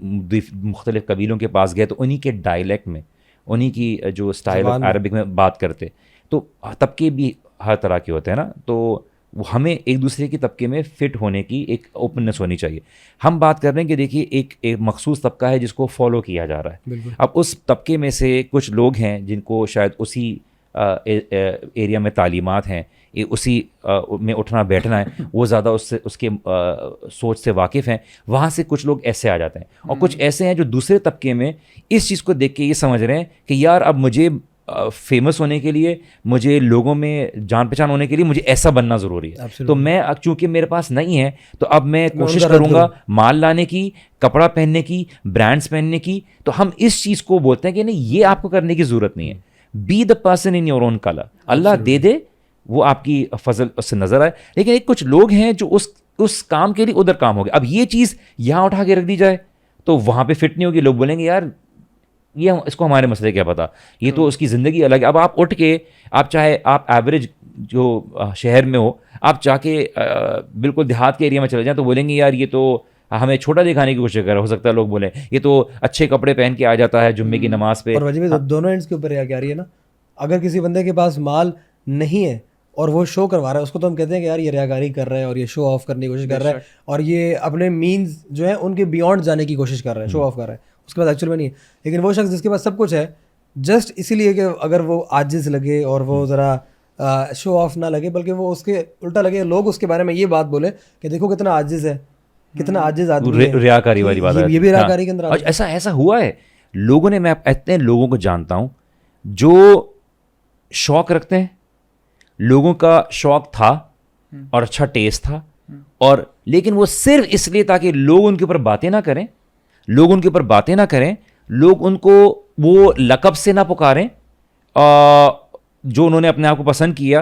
مختلف قبیلوں کے پاس گئے تو انہی کے ڈائلیکٹ میں, انہی کی جو اسٹائل عربک میں بات کرتے. تو طبقے بھی ہر طرح کے ہوتے ہیں نا, تو ہمیں ایک دوسرے کی طبقے میں فٹ ہونے کی ایک اوپننس ہونی چاہیے. ہم بات کر رہے ہیں کہ دیکھیے ایک مخصوص طبقہ ہے جس کو فالو کیا جا رہا ہے. اب اس طبقے میں سے کچھ لوگ ہیں جن کو شاید اسی ایریا میں تعلیمات ہیں, اسی میں اٹھنا بیٹھنا ہے, وہ زیادہ اس کے سوچ سے واقف ہیں. وہاں سے کچھ لوگ ایسے آ جاتے ہیں, اور کچھ ایسے ہیں جو دوسرے طبقے میں اس چیز کو دیکھ کے یہ سمجھ رہے ہیں کہ یار اب مجھے فیمس ہونے کے لیے, مجھے لوگوں میں جان پہچان ہونے کے لیے مجھے ایسا بننا ضروری ہے. تو میں چونکہ میرے پاس نہیں ہے تو اب میں کوشش کروں گا مال لانے کی, کپڑا پہننے کی, برانڈس پہننے کی. تو ہم اس چیز کو بولتے ہیں کہ نہیں, یہ آپ کو کرنے کی ضرورت نہیں ہے. Be the person in your own colour, اللہ دے دے وہ آپ کی فضل اس سے نظر آئے. لیکن ایک کچھ لوگ ہیں جو اس کام کے لیے ادھر کام ہو گیا. اب یہ چیز یہاں اٹھا کے رکھ دی جائے تو وہاں پہ فٹ نہیں ہوگی. لوگ بولیں گے یار یہ اس کو ہمارے مسئلے کیا پتا, یہ تو اس کی زندگی الگ ہے. اب آپ اٹھ کے آپ چاہے آپ ایوریج جو شہر میں ہو, آپ چاہ کے بالکل دیہات کے ایریا میں چلے جائیں تو بولیں گے یار یہ تو ہمیں چھوٹا دکھانے کی کوشش کر رہا ہے. ہو سکتا ہے لوگ بولیں یہ تو اچھے کپڑے پہن کے آ جاتا ہے جمعے کی نماز پہ. اور وجہ دونوں اینڈس کے اوپر کیا رہی ہے نا, اگر کسی بندے کے پاس مال نہیں ہے اور وہ شو کروا رہا ہے, اس کو تو ہم کہتے ہیں کہ یار یہ ریاکاری کر رہا ہے اور یہ شو آف کرنے کی کوشش کر رہا ہے, اور یہ اپنے مینز جو ہیں ان کے بیونڈ جانے کی کوشش کر رہا ہے, شو آف کر رہا ہے. اس کے پاس ایکچوئل میں نہیں ہے. لیکن وہ شخص جس کے پاس سب کچھ ہے, جسٹ اسی لیے کہ اگر وہ عاجز لگے اور وہ ذرا شو آف نہ لگے, بلکہ وہ اس کے الٹا لگے, لوگ اس کے بارے میں یہ بات بولے کہ دیکھو کتنا عاجز ہے, کتنا عاجز آدمی ہے, ریاکاری والی بات ہے. یہ بھی ریاکاری کے اندر ایسا ہوا ہے لوگوں نے. میں اتنے لوگوں کو جانتا ہوں جو شوق رکھتے ہیں, لوگوں کا شوق تھا اور اچھا ٹیسٹ تھا, اور لیکن وہ صرف اس لیے تاکہ لوگ ان کے اوپر باتیں نہ کریں, لوگ ان کو وہ لقب سے نہ پکاریں جو انہوں نے اپنے آپ کو پسند کیا,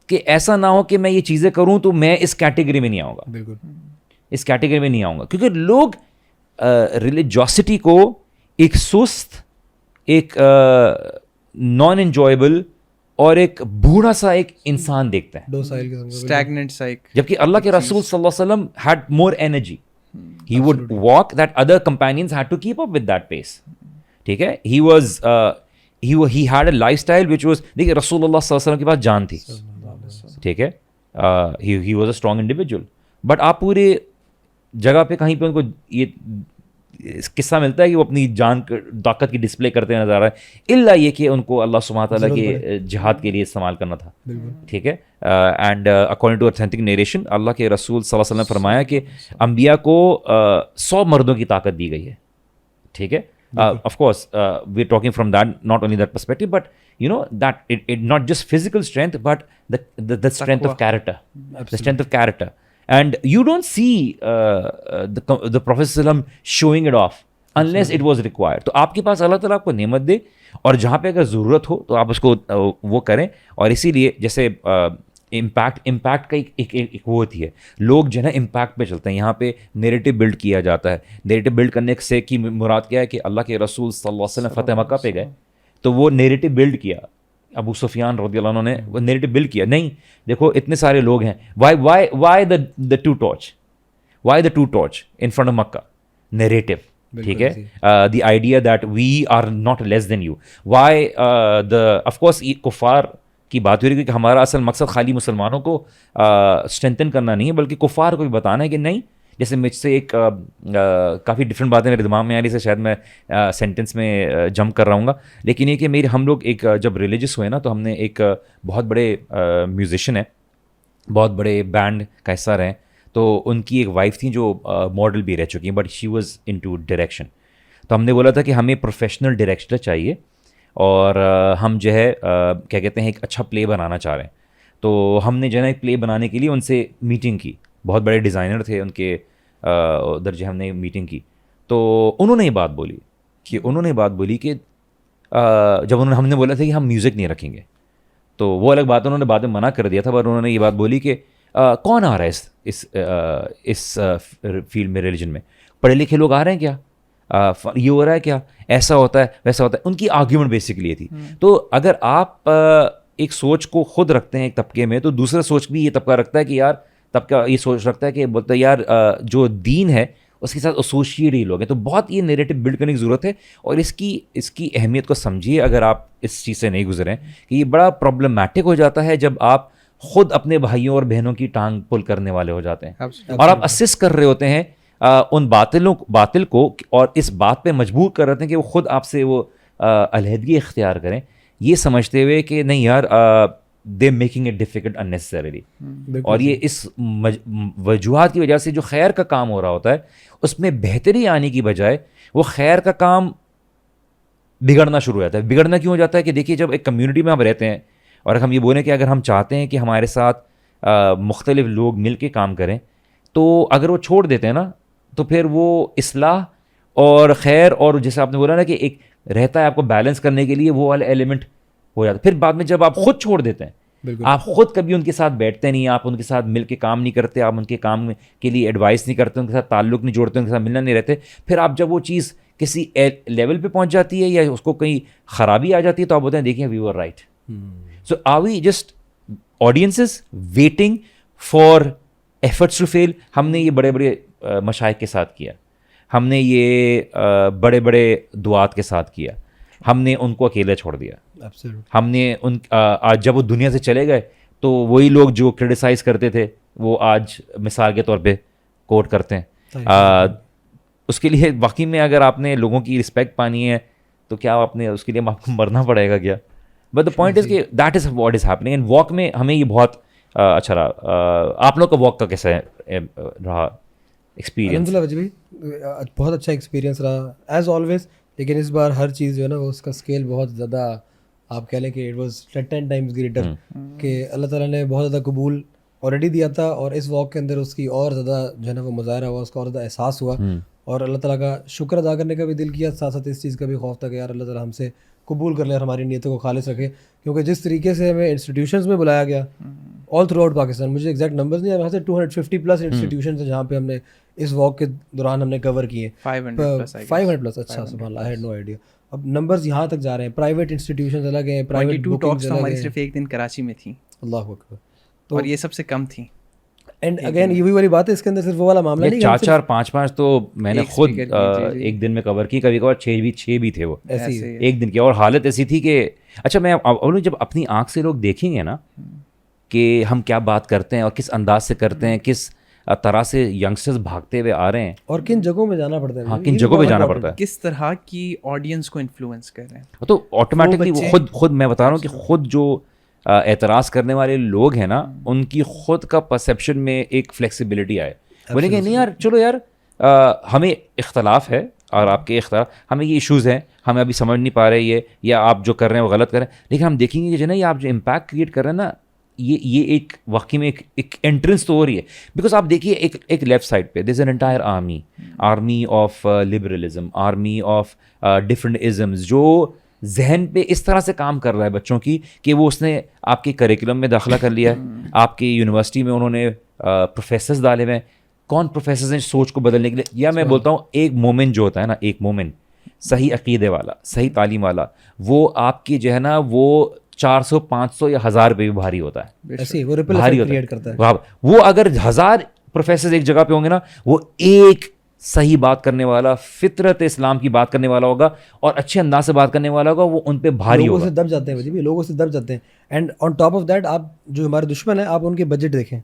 کہ ایسا نہ ہو کہ میں یہ چیزیں کروں تو میں اس کیٹیگری میں نہیں آؤں گا. بالکل اس کیٹیگری میں نہیں آؤں گا, کیونکہ لوگ ریلیجوسٹی کو ایک سست, ایک نان انجوائبل اور ایک بوڑھا سا ایک انسان دیکھتے ہیں, اسٹیگننٹ سا ایک. جبکہ اللہ کے رسول صلی اللہ علیہ وسلم had more energy. He would walk that other companions had to keep up with that pace. ٹھیک ہے, he had a lifestyle which was, دیکھیے رسول اللہ صلی اللہ علیہ وسلم کے پاس جان تھی, ٹھیک ہے, he was a strong individual. But آپ پورے جگہ پہ کہیں پہ ان کو یہ قصہ ملتا ہے کہ وہ اپنی جان طاقت کی ڈسپلے کرتے نظر آ رہا ہے, الا یہ کہ ان کو اللہ سبحانہ تعالیٰ کے جہاد کے لیے استعمال کرنا تھا. ٹھیک ہے, and according to authentic narration اللہ کے رسول صلی اللہ علیہ وسلم نے فرمایا کہ انبیاء کو 100 مردوں کی طاقت دی گئی ہے. ٹھیک ہے, of course we are talking from that, not only that perspective, but you know that it not just physical strength but the strength of character. The strength of character. And you don't see the Prophet ﷺ showing it off unless it was required. تو آپ کے پاس اللہ تعالیٰ آپ کو نعمت دے, اور جہاں پہ اگر ضرورت ہو تو آپ اس کو وہ کریں. اور اسی لیے جیسے امپیکٹ کا ایک وہ ہوتی ہے, لوگ جو ہے نا امپیکٹ پہ چلتے ہیں. یہاں پہ نیریٹو بلڈ کیا جاتا ہے. نیریٹو بلڈ کرنے سے کی مراد کیا ہے کہ اللہ کے رسول صلی اللہ علیہ وسلم فتح مکہ پہ گئے تو وہ نیریٹو بلڈ کیا, ابو سفیان رضی اللہ عنہ نے وہ نیریٹو بلڈ کیا. نہیں, دیکھو اتنے سارے لوگ ہیں, Y the two torch in front of Makkah? Narrative. ٹھیک ہے, the idea that we are not less than you. Why of course کفار کی بات ہو رہی ہے کہ ہمارا اصل مقصد خالی مسلمانوں کو اسٹرینتھن کرنا نہیں ہے, بلکہ کفار کو بھی بتانا ہے کہ نہیں. جیسے مجھ سے ایک کافی ڈفرینٹ باتیں میرے دماغ میں آ رہی سے شاید میں سینٹینس میں جمپ کر رہا ہوں گا, لیکن یہ کہ ہم لوگ ایک جب ریلیجس ہوئے نا تو ہم نے ایک بہت بڑے میوزیشین ہیں, بہت بڑے بینڈ کا حصہ رہے, تو ان کی ایک وائف تھیں جو ماڈل بھی رہ چکی ہیں, but she was into direction. تو ہم نے بولا تھا کہ ہمیں پروفیشنل ڈائریکٹر چاہیے اور ہم جو ہے کیا کہتے ہیں ایک اچھا پلے بنانا چاہ رہے ہیں. تو ہم نے جو ہے نا ایک پلے بنانے کے لیے ان سے میٹنگ کی. بہت بڑے ڈیزائنر تھے ان کے ادھر جو ہم نے میٹنگ کی. تو انہوں نے یہ بات بولی کہ جب ہم نے بولا تھا کہ ہم میوزک نہیں رکھیں گے, تو وہ الگ بات انہوں نے بعد میں منع کر دیا تھا, پر انہوں نے یہ بات بولی کہ کون آ رہا ہے اس فیلڈ میں, ریلیجن میں پڑھے لکھے لوگ آ رہے ہیں کیا, یہ ہو رہا ہے کیا, ایسا ہوتا ہے ویسا ہوتا ہے. ان کی آرگیومنٹ بیسکلی یہ تھی. تو اگر آپ ایک سوچ کو خود رکھتے ہیں ایک طبقے میں, تو دوسرا سوچ بھی یہ طبقہ رکھتا ہے کہ یار طبقہ یہ سوچ رکھتا ہے کہ بولتا ہے یار جو دین ہے اس کے ساتھ ایسوسیٹ ہی لوگ ہیں. تو بہت یہ نیریٹو بلڈ کرنے کی ضرورت ہے, اور اس کی اہمیت کو سمجھیے اگر آپ اس چیز سے نہیں گزرے کہ یہ بڑا پرابلمٹک ہو جاتا ہے جب آپ خود اپنے بھائیوں اور بہنوں کی ٹانگ پل کرنے والے ہو جاتے ہیں, اور آپ اسسٹ کر رہے ہوتے ہیں ان باطل کو, اور اس بات پہ مجبور کر رہے ہیں کہ وہ خود آپ سے وہ علیحدگی اختیار کریں, یہ سمجھتے ہوئے کہ نہیں یار دے میکنگ اٹ ڈیفیکلٹ اننیسسریلی. اور یہ اس وجوہات کی وجہ سے جو خیر کا کام ہو رہا ہوتا ہے اس میں بہتری آنے کی بجائے وہ خیر کا کام بگڑنا شروع ہو جاتا ہے. بگڑنا کیوں ہو جاتا ہے کہ دیکھیے جب ایک کمیونٹی میں ہم رہتے ہیں اور ہم یہ بولیں کہ اگر ہم چاہتے ہیں کہ ہمارے ساتھ مختلف لوگ مل کے کام کریں, تو اگر وہ چھوڑ دیتے ہیں نا تو پھر وہ اصلاح اور خیر اور جیسے آپ نے بولا نا کہ ایک رہتا ہے آپ کو بیلنس کرنے کے لیے وہ والا ایلیمنٹ ہو جاتا ہے. پھر بعد میں جب آپ خود چھوڑ دیتے ہیں, آپ خود کبھی ان کے ساتھ بیٹھتے نہیں, آپ ان کے ساتھ مل کے کام نہیں کرتے, آپ ان کے کام کے لیے ایڈوائس نہیں کرتے, ان کے ساتھ تعلق نہیں جوڑتے, ان کے ساتھ ملنا نہیں رہتے, پھر آپ جب وہ چیز کسی لیول پہ پہنچ جاتی ہے یا اس کو کہیں خرابی آ جاتی ہے تو آپ بولتے ہیں دیکھیں we were right. So are we just audiences waiting for efforts to fail. ہم نے یہ بڑے بڑے مشائخ کے ساتھ کیا, ہم نے یہ بڑے بڑے دعات کے ساتھ کیا, ہم نے ان کو اکیلے چھوڑ دیا. ہم نے آج جب وہ دنیا سے چلے گئے تو وہی لوگ جو کرٹیسائز کرتے تھے وہ آج مثال کے طور پہ کوٹ کرتے ہیں. اس کے لیے واقعی میں اگر آپ نے لوگوں کی رسپیکٹ پانی ہے تو کیا آپ نے اس کے لیے آپ کو مرنا پڑے گا کیا. بٹ دا پوائنٹ از کہ that is what is happening. And walk میں ہمیں یہ بہت اچھا رہا. آپ لوگ کا واک کا کیسا رہا ایکسپیرینس؟ الحمد للہ بھائی بہت اچھا ایکسپیرینس رہا ایز آلویز, لیکن اس بار ہر چیز جو ہے نا وہ اس کا اسکیل بہت زیادہ آپ کہہ لیں کہ اٹ واز 10 ٹائمز گریٹر, کہ اللہ تعالیٰ نے بہت زیادہ قبول آلریڈی دیا تھا, اور اس واک کے اندر اس کی اور زیادہ جو ہے نا وہ مظاہرہ ہوا, اس کا اور زیادہ احساس ہوا, اور اللہ تعالیٰ کا شکر ادا کرنے کا بھی دل کیا, ساتھ ساتھ اس چیز کا بھی خوف تھا کہ یار اللہ تعالیٰ ہم سے قبول کر لے اور ہماری نیتوں کو خالص رکھے. کیونکہ جس طریقے سے ہمیں انسٹیٹیوشنز میں بلایا گیا آل تھرو آؤٹ پاکستان, مجھے ایگزیکٹ نمبرز نہیں, وہاں سے 250+ انسٹیٹیوشنز ہیں جہاں پہ ہم نے اس واک کے دوران ہم نے کور کیے 500+. اچھا سبحان اللہ, آئی ہیڈ نو آئیڈیا. اب نمبرز یہاں تک جا رہے ہیں, پرائیویٹ انسٹیٹیوشنز الگ ہیں, پرائیویٹ ٹاکس ہماری صرف ایک دن کراچی میں تھیں. اللہ اکبر. اور یہ سب سے کم تھیں. اینڈ اگین یہ والی بات ہے, اس کے اندر صرف وہ والا معاملہ نہیں, 4-5 تو میں نے خود ایک دن میں کور کی, کبھی کبھار 6 بھی تھے وہ ایک دن کے. اور حالت ایسی تھی کہ اچھا میں جب اپنی آنکھ سے لوگ دیکھیں گے نا کہ ہم کیا بات کرتے ہیں اور کس انداز سے کرتے ہیں, کس طرح سے ینگسٹرز بھاگتے ہوئے آ رہے ہیں, اور کن جگہوں میں جانا پڑتا ہے, ہاں کن جگہوں پہ جانا پڑتا ہے, کس طرح کی آڈینس کو انفلوئنس کر رہے ہیں. تو آٹومیٹکلی خود میں بتا رہا ہوں کہ خود جو اعتراض کرنے والے لوگ ہیں نا ان کی خود کا پرسیپشن میں ایک فلیکسیبلٹی آئے, بولیں گے نہیں یار چلو یار ہمیں اختلاف ہے اور آپ کے اختلاف, ہمیں یہ ایشوز ہیں, ہمیں ابھی سمجھ نہیں پا رہے یہ, یا آپ جو کر رہے ہیں وہ غلط کر رہے ہیں, لیکن ہم دیکھیں گے کہ جو نا یہ آپ جو امپیکٹ کریٹ کر رہے ہیں نا یہ ایک واقعی میں ایک انٹرنس تو ہو رہی ہے. بیکاز آپ دیکھیے ایک لیفٹ سائڈ پہ there is an entire army of liberalism, army of different isms, جو ذہن پہ اس طرح سے کام کر رہا ہے بچوں کی کہ وہ اس نے آپ کے کریکولم میں داخلہ کر لیا ہے, آپ کی یونیورسٹی میں انہوں نے پروفیسرز ڈالے ہوئے ہیں. کون پروفیسرز ہیں سوچ کو بدلنے کے لیے؟ یا میں بولتا ہوں ایک مومن جو ہوتا ہے نا, ایک مومن صحیح عقیدے والا, صحیح تعلیم والا, وہ آپ کی جو ہے نا وہ 400-500 یا 1000 پہ بھی بھاری ہوتا ہے, بھاری ہوتا ہے. وہ اگر 1000 پروفیسرز ایک جگہ پہ ہوں گے نا, وہ ایک صحیح بات کرنے والا, فطرت اسلام کی بات کرنے والا ہوگا اور اچھے انداز سے بات کرنے والا ہوگا, وہ ان پہ بھاری ہوگا. لوگوں سے دب جاتے ہیں جی, لوگوں سے دب جاتے ہیں. And on top of that آپ جو ہمارے دشمن ہیں, آپ ان کے بجٹ دیکھیں,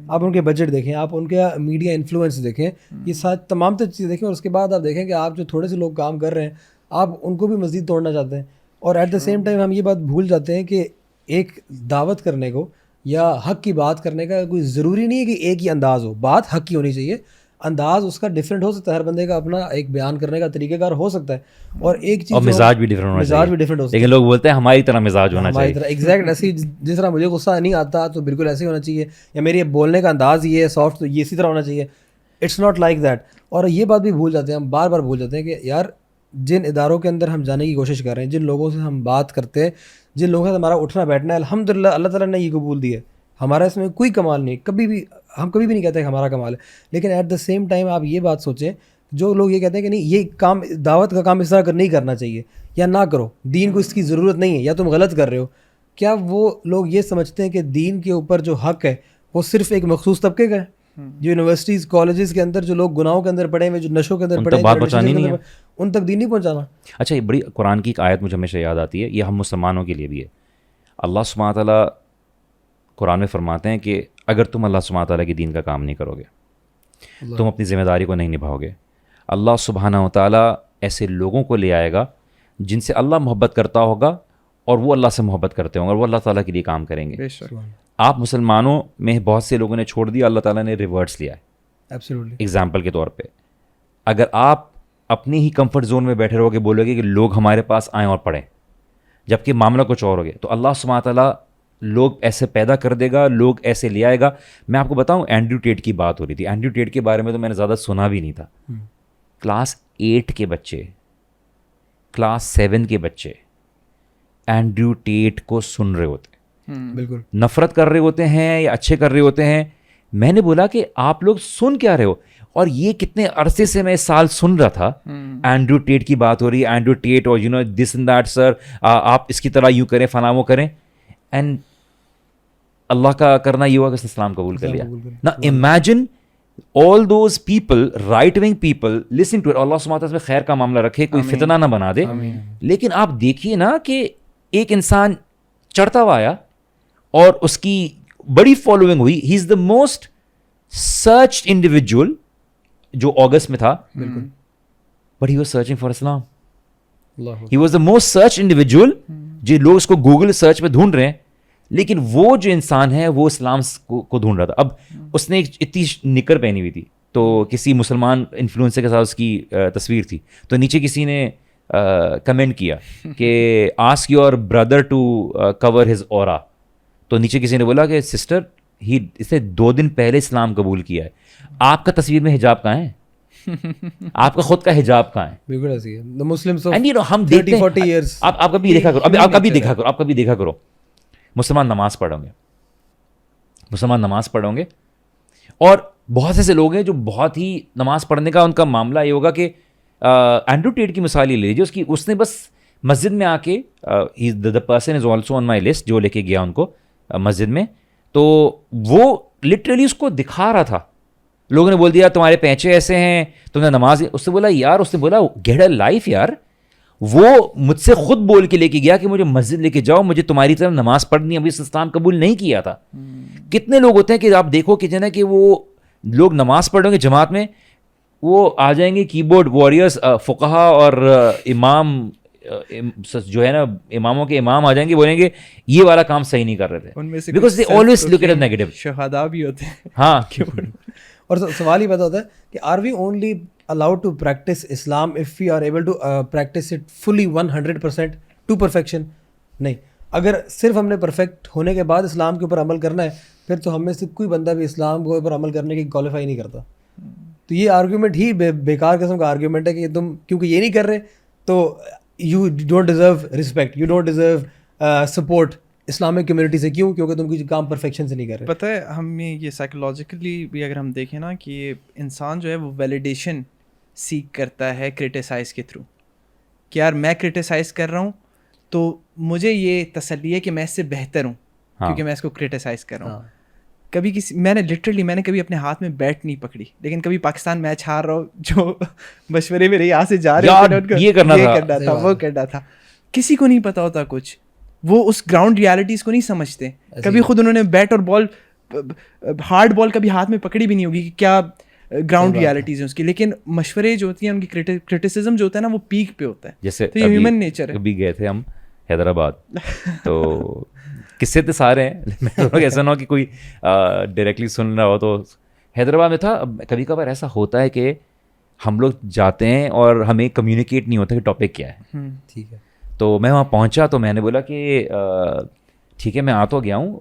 آپ ان کے بجٹ دیکھیں, آپ ان کے میڈیا انفلوئنس دیکھیں, یہ ساتھ تمام چیزیں دیکھیں, اور اس کے بعد آپ دیکھیں کہ آپ جو تھوڑے سے لوگ کام کر رہے ہیں آپ ان کو بھی مزید توڑنا چاہتے ہیں. اور ایٹ دا سیم ٹائم ہم یہ بات بھول جاتے ہیں کہ ایک دعوت کرنے کو یا حق کی بات کرنے کا کوئی ضروری نہیں ہے کہ ایک ہی انداز ہو, بات حق کی ہونی چاہیے. انداز اس کا ڈفرینٹ ہو سکتا ہے, ہر بندے کا اپنا ایک بیان کرنے کا طریقہ کار ہو سکتا ہے, اور ایک چیز اور مزاج بھی ڈفرینٹ ہونا مزاج بھی ڈفرینٹ ہو سکتا ہے, لیکن لوگ بولتے ہیں ہماری طرح مزاج ہونا چاہیے, ایگزیکٹ ایسی جس طرح مجھے غصہ نہیں آتا تو بالکل ایسے ہی ہونا چاہیے, یا میری بولنے کا انداز یہ ہے سافٹ تو یہ اسی طرح ہونا چاہیے. It's not like that. اور یہ بات بھی بھول جاتے ہیں ہم, بار بار بھول جاتے ہیں کہ یار جن اداروں کے اندر ہم جانے کی کوشش کر رہے ہیں, جن لوگوں سے ہم بات کرتے ہیں, جن لوگوں سے ہمارا اٹھنا بیٹھنا ہے, الحمدللہ اللہ تعالیٰ نے یہ قبول دی ہے, ہمارا اس میں کوئی کمال نہیں, کبھی بھی ہم کبھی بھی نہیں کہتے کہ ہمارا کمال ہے. لیکن ایٹ دا سیم ٹائم آپ یہ بات سوچیں, جو لوگ یہ کہتے ہیں کہ نہیں یہ کام دعوت کا کام اس طرح نہیں کرنا چاہیے یا نہ کرو, دین کو اس کی ضرورت نہیں ہے یا تم غلط کر رہے ہو, کیا وہ لوگ یہ سمجھتے ہیں کہ دین کے اوپر جو حق ہے وہ صرف ایک مخصوص طبقے کا ہے؟ جو یونیورسٹیز کالجز کے اندر جو لوگ گناہوں کے اندر پڑے ہوئے, جو نشوں کے اندر پڑے ہیں, ان تک دین نہیں پہنچانا. اچھا, یہ بڑی قرآن کی ایک آیت مجھے ہمیشہ یاد آتی ہے, یہ ہم مسلمانوں کے لیے بھی ہے. اللہ سبحانہ تعالیٰ قرآن میں فرماتے ہیں کہ اگر تم اللہ سبحانہ تعالیٰ کی دین کا کام نہیں کرو گے, تم اپنی ذمہ داری کو نہیں نبھاؤ گے, اللہ سبحانہ تعالیٰ ایسے لوگوں کو لے آئے گا جن سے اللہ محبت کرتا ہوگا اور وہ اللہ سے محبت کرتے ہوں گے, اور وہ اللہ تعالیٰ کے لیے کام کریں گے. آپ مسلمانوں میں بہت سے لوگوں نے چھوڑ دیا, اللہ تعالیٰ نے ریورٹس لیا ہے. ایبسلیوٹلی. ایگزامپل کے طور پہ اگر آپ اپنی ہی کمفرٹ زون میں بیٹھے رہو گے, بولو گے کہ لوگ ہمارے پاس آئیں اور پڑھیں, جبکہ معاملہ کچھ اور ہو گیا, تو اللہ سبحانہ تعالیٰ لوگ ایسے پیدا کر دے گا, لوگ ایسے لے آئے گا. میں آپ کو بتاؤں, اینڈریو ٹیٹ کی بات ہو رہی تھی. اینڈریو ٹیٹ کے بارے میں تو میں نے زیادہ سنا بھی نہیں تھا. کلاس 8 کے بچے, کلاس 7 کے بچے اینڈریو ٹیٹ کو سن رہے ہوتے, بالکل نفرت کر رہے ہوتے ہیں یا اچھے کر رہے ہوتے ہیں. میں نے بولا کہ آپ لوگ سن کیا رہے ہو, اور یہ کتنے عرصے سے میں اس سال سن رہا تھا, اینڈریو ٹیٹ کی بات ہو رہی ہے, اینڈریو ٹیٹ اور you know this and that sir, آپ اس کی طرح یوں کریں, فلاں وہ کریں. اینڈ اللہ کا کرنا یہ ہوا کہ اس نے اسلام قبول کر لیا. نا imagine all those people, right wing people listen to it. اللہ سبحانہ تعالیٰ اس میں خیر کا معاملہ رکھے, کوئی فتنہ نہ بنا دے. لیکن آپ دیکھیے نا کہ ایک انسان چڑھتا ہوا آیا اور اس کی بڑی فالوئنگ ہوئی. ہی از دا موسٹ سرچڈ انڈیویجول جو اگست میں تھا, but he was searching for Islam. He was the most search individual, جو لوگ اس کو گوگل سرچ پہ ڈھونڈ رہے ہیں, لیکن وہ جو انسان ہے وہ اسلام کو ڈھونڈ رہا تھا. اب اس نے اتنی نکر پہنی ہوئی تھی, تو کسی مسلمان انفلوئنسر کے ساتھ اس کی تصویر تھی, تو نیچے کسی نے کمنٹ کیا کہ ask your brother to cover his aura. تو نیچے کسی نے بولا کہ سسٹر اس نے 2 دن پہلے اسلام قبول کیا ہے, آپ کا تصویر میں حجاب کہاں ہے, آپ کا خود کا حجاب کہاں ہے؟ بالکل ایسی ہے. The Muslims of ہم دیکھتے ہیں, 30-40 years. آپ کبھی دیکھا کرو, آپ کبھی دیکھا کرو, مسلمان نماز پڑھیں گے, مسلمان نماز پڑھیں گے, اور بہت سے لوگ ہیں جو بہت ہی نماز پڑھنے کا ان کا معاملہ یہ ہوگا کہ اینڈریو ٹیٹ کی مثال ہی لے لیجیے, اس نے بس مسجد میں آ کے, the person is also on my list, جو لے کے گیا ان کو مسجد میں, تو وہ لٹرلی اس کو دکھا رہا تھا. لوگوں نے بول دیا تمہارے پینچے ایسے ہیں, تم نے نماز, اس نے بولا یار, اس نے بولا گیٹ اے لائف یار. وہ مجھ سے خود بول کے لے کے گیا کہ مجھے مسجد لے کے جاؤ, مجھے تمہاری طرف نماز پڑھنی, ابھی اسلام قبول نہیں کیا تھا. کتنے لوگ ہوتے ہیں کہ آپ دیکھو کہ جنا کہ وہ لوگ نماز پڑھیں گے جماعت میں, وہ آ جائیں گے کی بورڈ وارئرس, فقہا اور امام جو ہے نا, اماموں کے امام آ جائیں گے, بولیں گے یہ والا کام صحیح نہیں کر رہے تھے, because they always look at negative. شہداء بھی ہوتے ہیں. ہاں, اور سوال یہ پتا ہوتا ہے کہ are we only allowed to practice Islam if we are able to practice it fully 100% to perfection. نہیں, اگر صرف ہم نے پرفیکٹ ہونے کے بعد اسلام کے اوپر عمل کرنا ہے, پھر تو ہم میں سے کوئی بندہ بھی اسلام کے اوپر عمل کرنے کی کوالیفائی نہیں کرتا. تو یہ آرگیومنٹ ہی بیکار قسم کا آرگیومنٹ ہے کہ تم کیونکہ یہ نہیں کر رہے تو you don't deserve respect, you don't deserve support Islamic community سے. کیوں؟ کیونکہ تم کچھ کام پرفیکشن سے نہیں کر رہے. پتہ ہے ہمیں یہ سائیکولوجیکلی بھی اگر ہم دیکھیں نا کہ انسان جو ہے وہ ویلیڈیشن سیکھ کرتا ہے کرٹیسائز کے تھرو, کہ یار میں کرٹیسائز کر رہا ہوں تو مجھے یہ تسلی ہے کہ میں اس سے بہتر ہوں کیونکہ میں اس کو کرٹیسائز کر رہا ہوں. کبھی میں نے کبھی اپنے ہاتھ میں بیٹ نہیں پکڑی, لیکن کبھی پاکستان میچ ہار رہا ہو, جو مشورے میرے یہاں سے جا رہے یہ کرنا تھا وہ کرنا تھا, کسی کو نہیں پتا ہوتا کچھ, وہ اس گراؤنڈ ریالٹیز کو نہیں سمجھتے. کبھی خود انہوں نے بیٹ اور بال, ہارڈ بال کبھی ہاتھ میں پکڑی بھی نہیں ہوگی کہ کیا گراؤنڈ ریالٹیز ہیں اس کی, لیکن مشورے جو ہوتی ہیں ان کی کرٹیسزم جو ہوتا ہے نا وہ پیک پہ ہوتا ہے. جیسے تو یہ ہیومن نیچر ہے. کبھی گئے تھے ہم حیدرآباد, تو قصے تو سارے ہیں, ایسا نہ ہو کہ کوئی ڈائریکٹلی سن رہا ہو تو حیدرآباد میں تھا. کبھی کبھار ایسا ہوتا ہے کہ ہم لوگ جاتے ہیں اور ہمیں کمیونیکیٹ نہیں ہوتا کہ ٹاپک کیا ہے. ٹھیک ہے. تو میں وہاں پہنچا تو میں نے بولا کہ ٹھیک ہے میں آ تو گیا ہوں.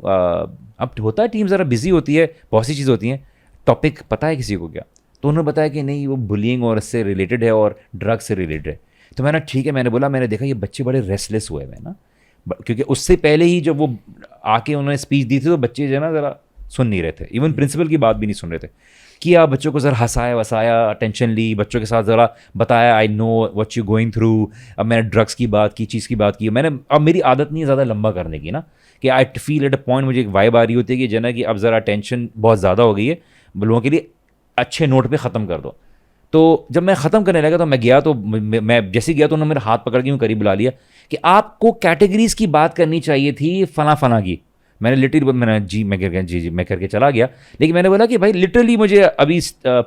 اب ہوتا ہے ٹیم ذرا بزی ہوتی ہے, بہت سی چیزیں ہوتی ہیں, ٹاپک پتہ ہے کسی کو کیا؟ تو انہوں نے بتایا کہ نہیں وہ بلینگ اور اس سے ریلیٹڈ ہے اور ڈرگ سے ریلیٹڈ ہے. تو میں نے ٹھیک ہے, میں نے بولا میں نے دیکھا یہ بچے بڑے ریسٹلیس ہوئے ہیں نا, کیونکہ اس سے پہلے ہی جب وہ آ کے انہوں نے اسپیچ دی تھی تو بچے جو ہے نا ذرا سن نہیں رہے تھے, ایون پرنسپل کی بات بھی نہیں سن رہے تھے. کیا بچوں کو ذرا ہنسایا وسایا, اٹینشن لی, بچوں کے ساتھ ذرا بتایا I know what you going through. اب میں نے ڈرگس کی بات کی, چیز کی بات کی. میں نے اب میری عادت نہیں ہے زیادہ لمبا کرنے کی نا, کہ آئی فیل ایٹ اے پوائنٹ مجھے ایک وائب آ رہی ہوتی ہے کہ جو نا کہ اب ذرا ٹینشن بہت زیادہ ہو گئی ہے, لوگوں کے لیے اچھے نوٹ پہ ختم کر دو. تو جب میں ختم کرنے لگا تو میں گیا, تو میں جیسے گیا تو انہوں نے میرا ہاتھ پکڑ کے قریب بلا لیا کہ آپ کو کیٹیگریز کی بات کرنی چاہیے تھی فلاں فلاں کی. میں نے لٹرلی میں نے جی میں کر کے چلا گیا. لیکن میں نے بولا کہ بھائی لٹرلی مجھے ابھی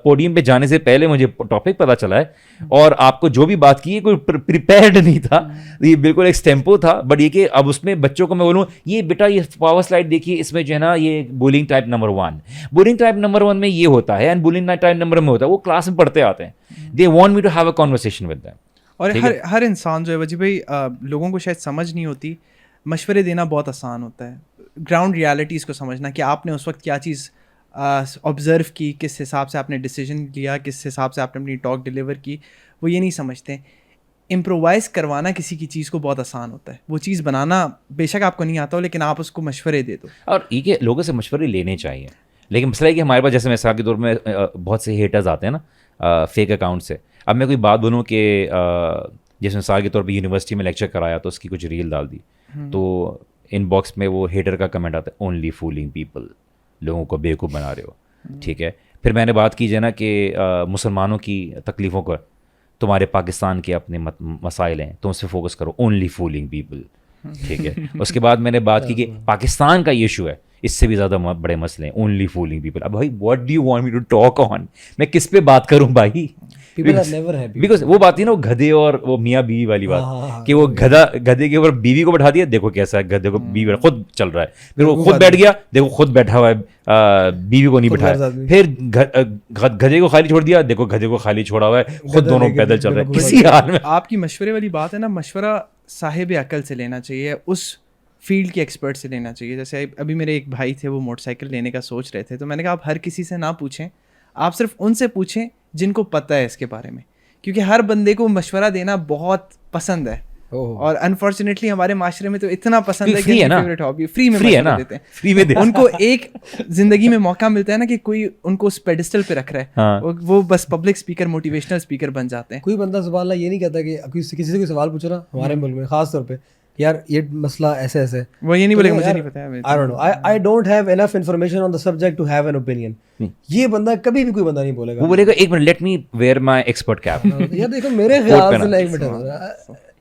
پوڈیم پہ جانے سے پہلے مجھے ٹاپک پتہ چلا ہے, اور آپ کو جو بھی بات کی ہے کوئی پریپیئرڈ نہیں تھا, یہ بالکل ایک اسٹیمپو تھا. بٹ یہ کہ اب اس میں بچوں کو میں بولوں یہ بیٹا یہ پاور سلائڈ دیکھیے, اس میں جو ہے نا یہ bowling type number 1, bowling type number 1 میں یہ ہوتا ہے, اینڈ بولنگ ٹائپ نمبر میں ہوتا ہے. وہ کلاس میں پڑھتے آتے ہیں, they want me to have a conversation with them. اور ہر انسان جو ہے وجہ بھائی لوگوں کو شاید سمجھ نہیں ہوتی, مشورے دینا بہت آسان ہوتا ہے, گراؤنڈ ریالٹیز کو سمجھنا کہ آپ نے اس وقت کیا چیز آبزرو کی, کس حساب سے آپ نے ڈیسیجن لیا, کس حساب سے آپ نے اپنی ٹاک ڈیلیور کی, وہ یہ نہیں سمجھتے. امپرووائز کروانا کسی کی چیز کو بہت آسان ہوتا ہے, وہ چیز بنانا بے شک آپ کو نہیں آتا ہو, لیکن آپ اس کو مشورے دے دو. اور یہ کہ لوگوں سے مشورے لینے چاہیے, لیکن مسئلہ ہے کہ ہمارے پاس جیسے مثال کے طور میں بہت سے ہیٹرز آتے ہیں نا فیک اکاؤنٹ سے. اب میں کوئی بات بولوں کہ جیسے مثال کے طور پہ یونیورسٹی میں لیکچر کرایا تو اس کی کچھ ریل ڈال دی, تو ان باکس میں وہ ہیٹر کا کمنٹ آتا ہے اونلی فولنگ پیپل, لوگوں کو بیوقوف بنا رہے ہو. ٹھیک ہے, پھر میں نے بات کی جو ہے نا کہ مسلمانوں کی تکلیفوں کو, تمہارے پاکستان کے اپنے مسائل ہیں تم اس پہ فوکس کرو, اونلی فولنگ پیپل. ٹھیک ہے, اس کے بعد میں نے بات کی کہ پاکستان کا ایشو ہے, اس سے بھی زیادہ بڑے مسئلے ہیں, اونلی فولنگ پیپل. اب بھائی what do you want me to talk on, میں کس پہ بات کروں بھائی؟ بیکاز وہ بات تھی نا وہ گدھے اور وہ میاں بیوی والی بات, کہ وہ گدھے کے اوپر بیوی کو بٹھا دیا, دیکھو کیسا ہے گدھے کو بیوی خود چل رہا ہے, پھر وہ خود بیٹھ گیا, دیکھو خود بیٹھا ہوا ہے, بیوی کو نہیں بٹھایا, پھر گدھے کو خالی چھوڑ دیا, دیکھو گدھے کو خالی چھوڑا ہوا ہے, خود دونوں پیدل چل رہے ہیں. کسی حال میں آپ کی مشورے والی بات ہے نا, مشورہ صاحب عقل سے لینا چاہیے, اس فیلڈ کے ایکسپرٹ سے لینا چاہیے. جیسے ابھی میرے ایک بھائی تھے, وہ موٹر سائیکل لینے کا سوچ رہے تھے, تو میں نے کہا آپ ہر کسی سے نہ پوچھیں, آپ صرف ان سے پوچھیں جن کو پتہ ہے اس کے بارے میں, کیونکہ ہر بندے کو مشورہ دینا بہت پسند ہے, اور انفارچونیٹلی ہمارے معاشرے میں تو اتنا پسند ہے کہ فیوریٹ ہابی فری میں مشورہ دیتے ہیں, فری میں. ان کو ایک زندگی میں موقع ملتا ہے نا کہ کوئی ان کو اس پیڈسٹل پہ رکھ رہا ہے, وہ بس پبلک اسپیکر موٹیویشنل اسپیکر بن جاتے ہیں. کوئی بندہ سبحان اللہ یہ نہیں کہتا کہ کسی سے کوئی سوال پوچھ رہا ہمارے ملک میں خاص طور پہ, یار یہ مسئلہ ایسے ایسے, وہ یہ نہیں بولے مجھے نہیں پتا, I don't have enough information on the subject to have an opinion. یہ بندہ کبھی بھی کوئی بندہ نہیں بولے گا, وہ بولے گا ایک minute let me wear my expert cap. یار دیکھو میرے خیال سے ایک minute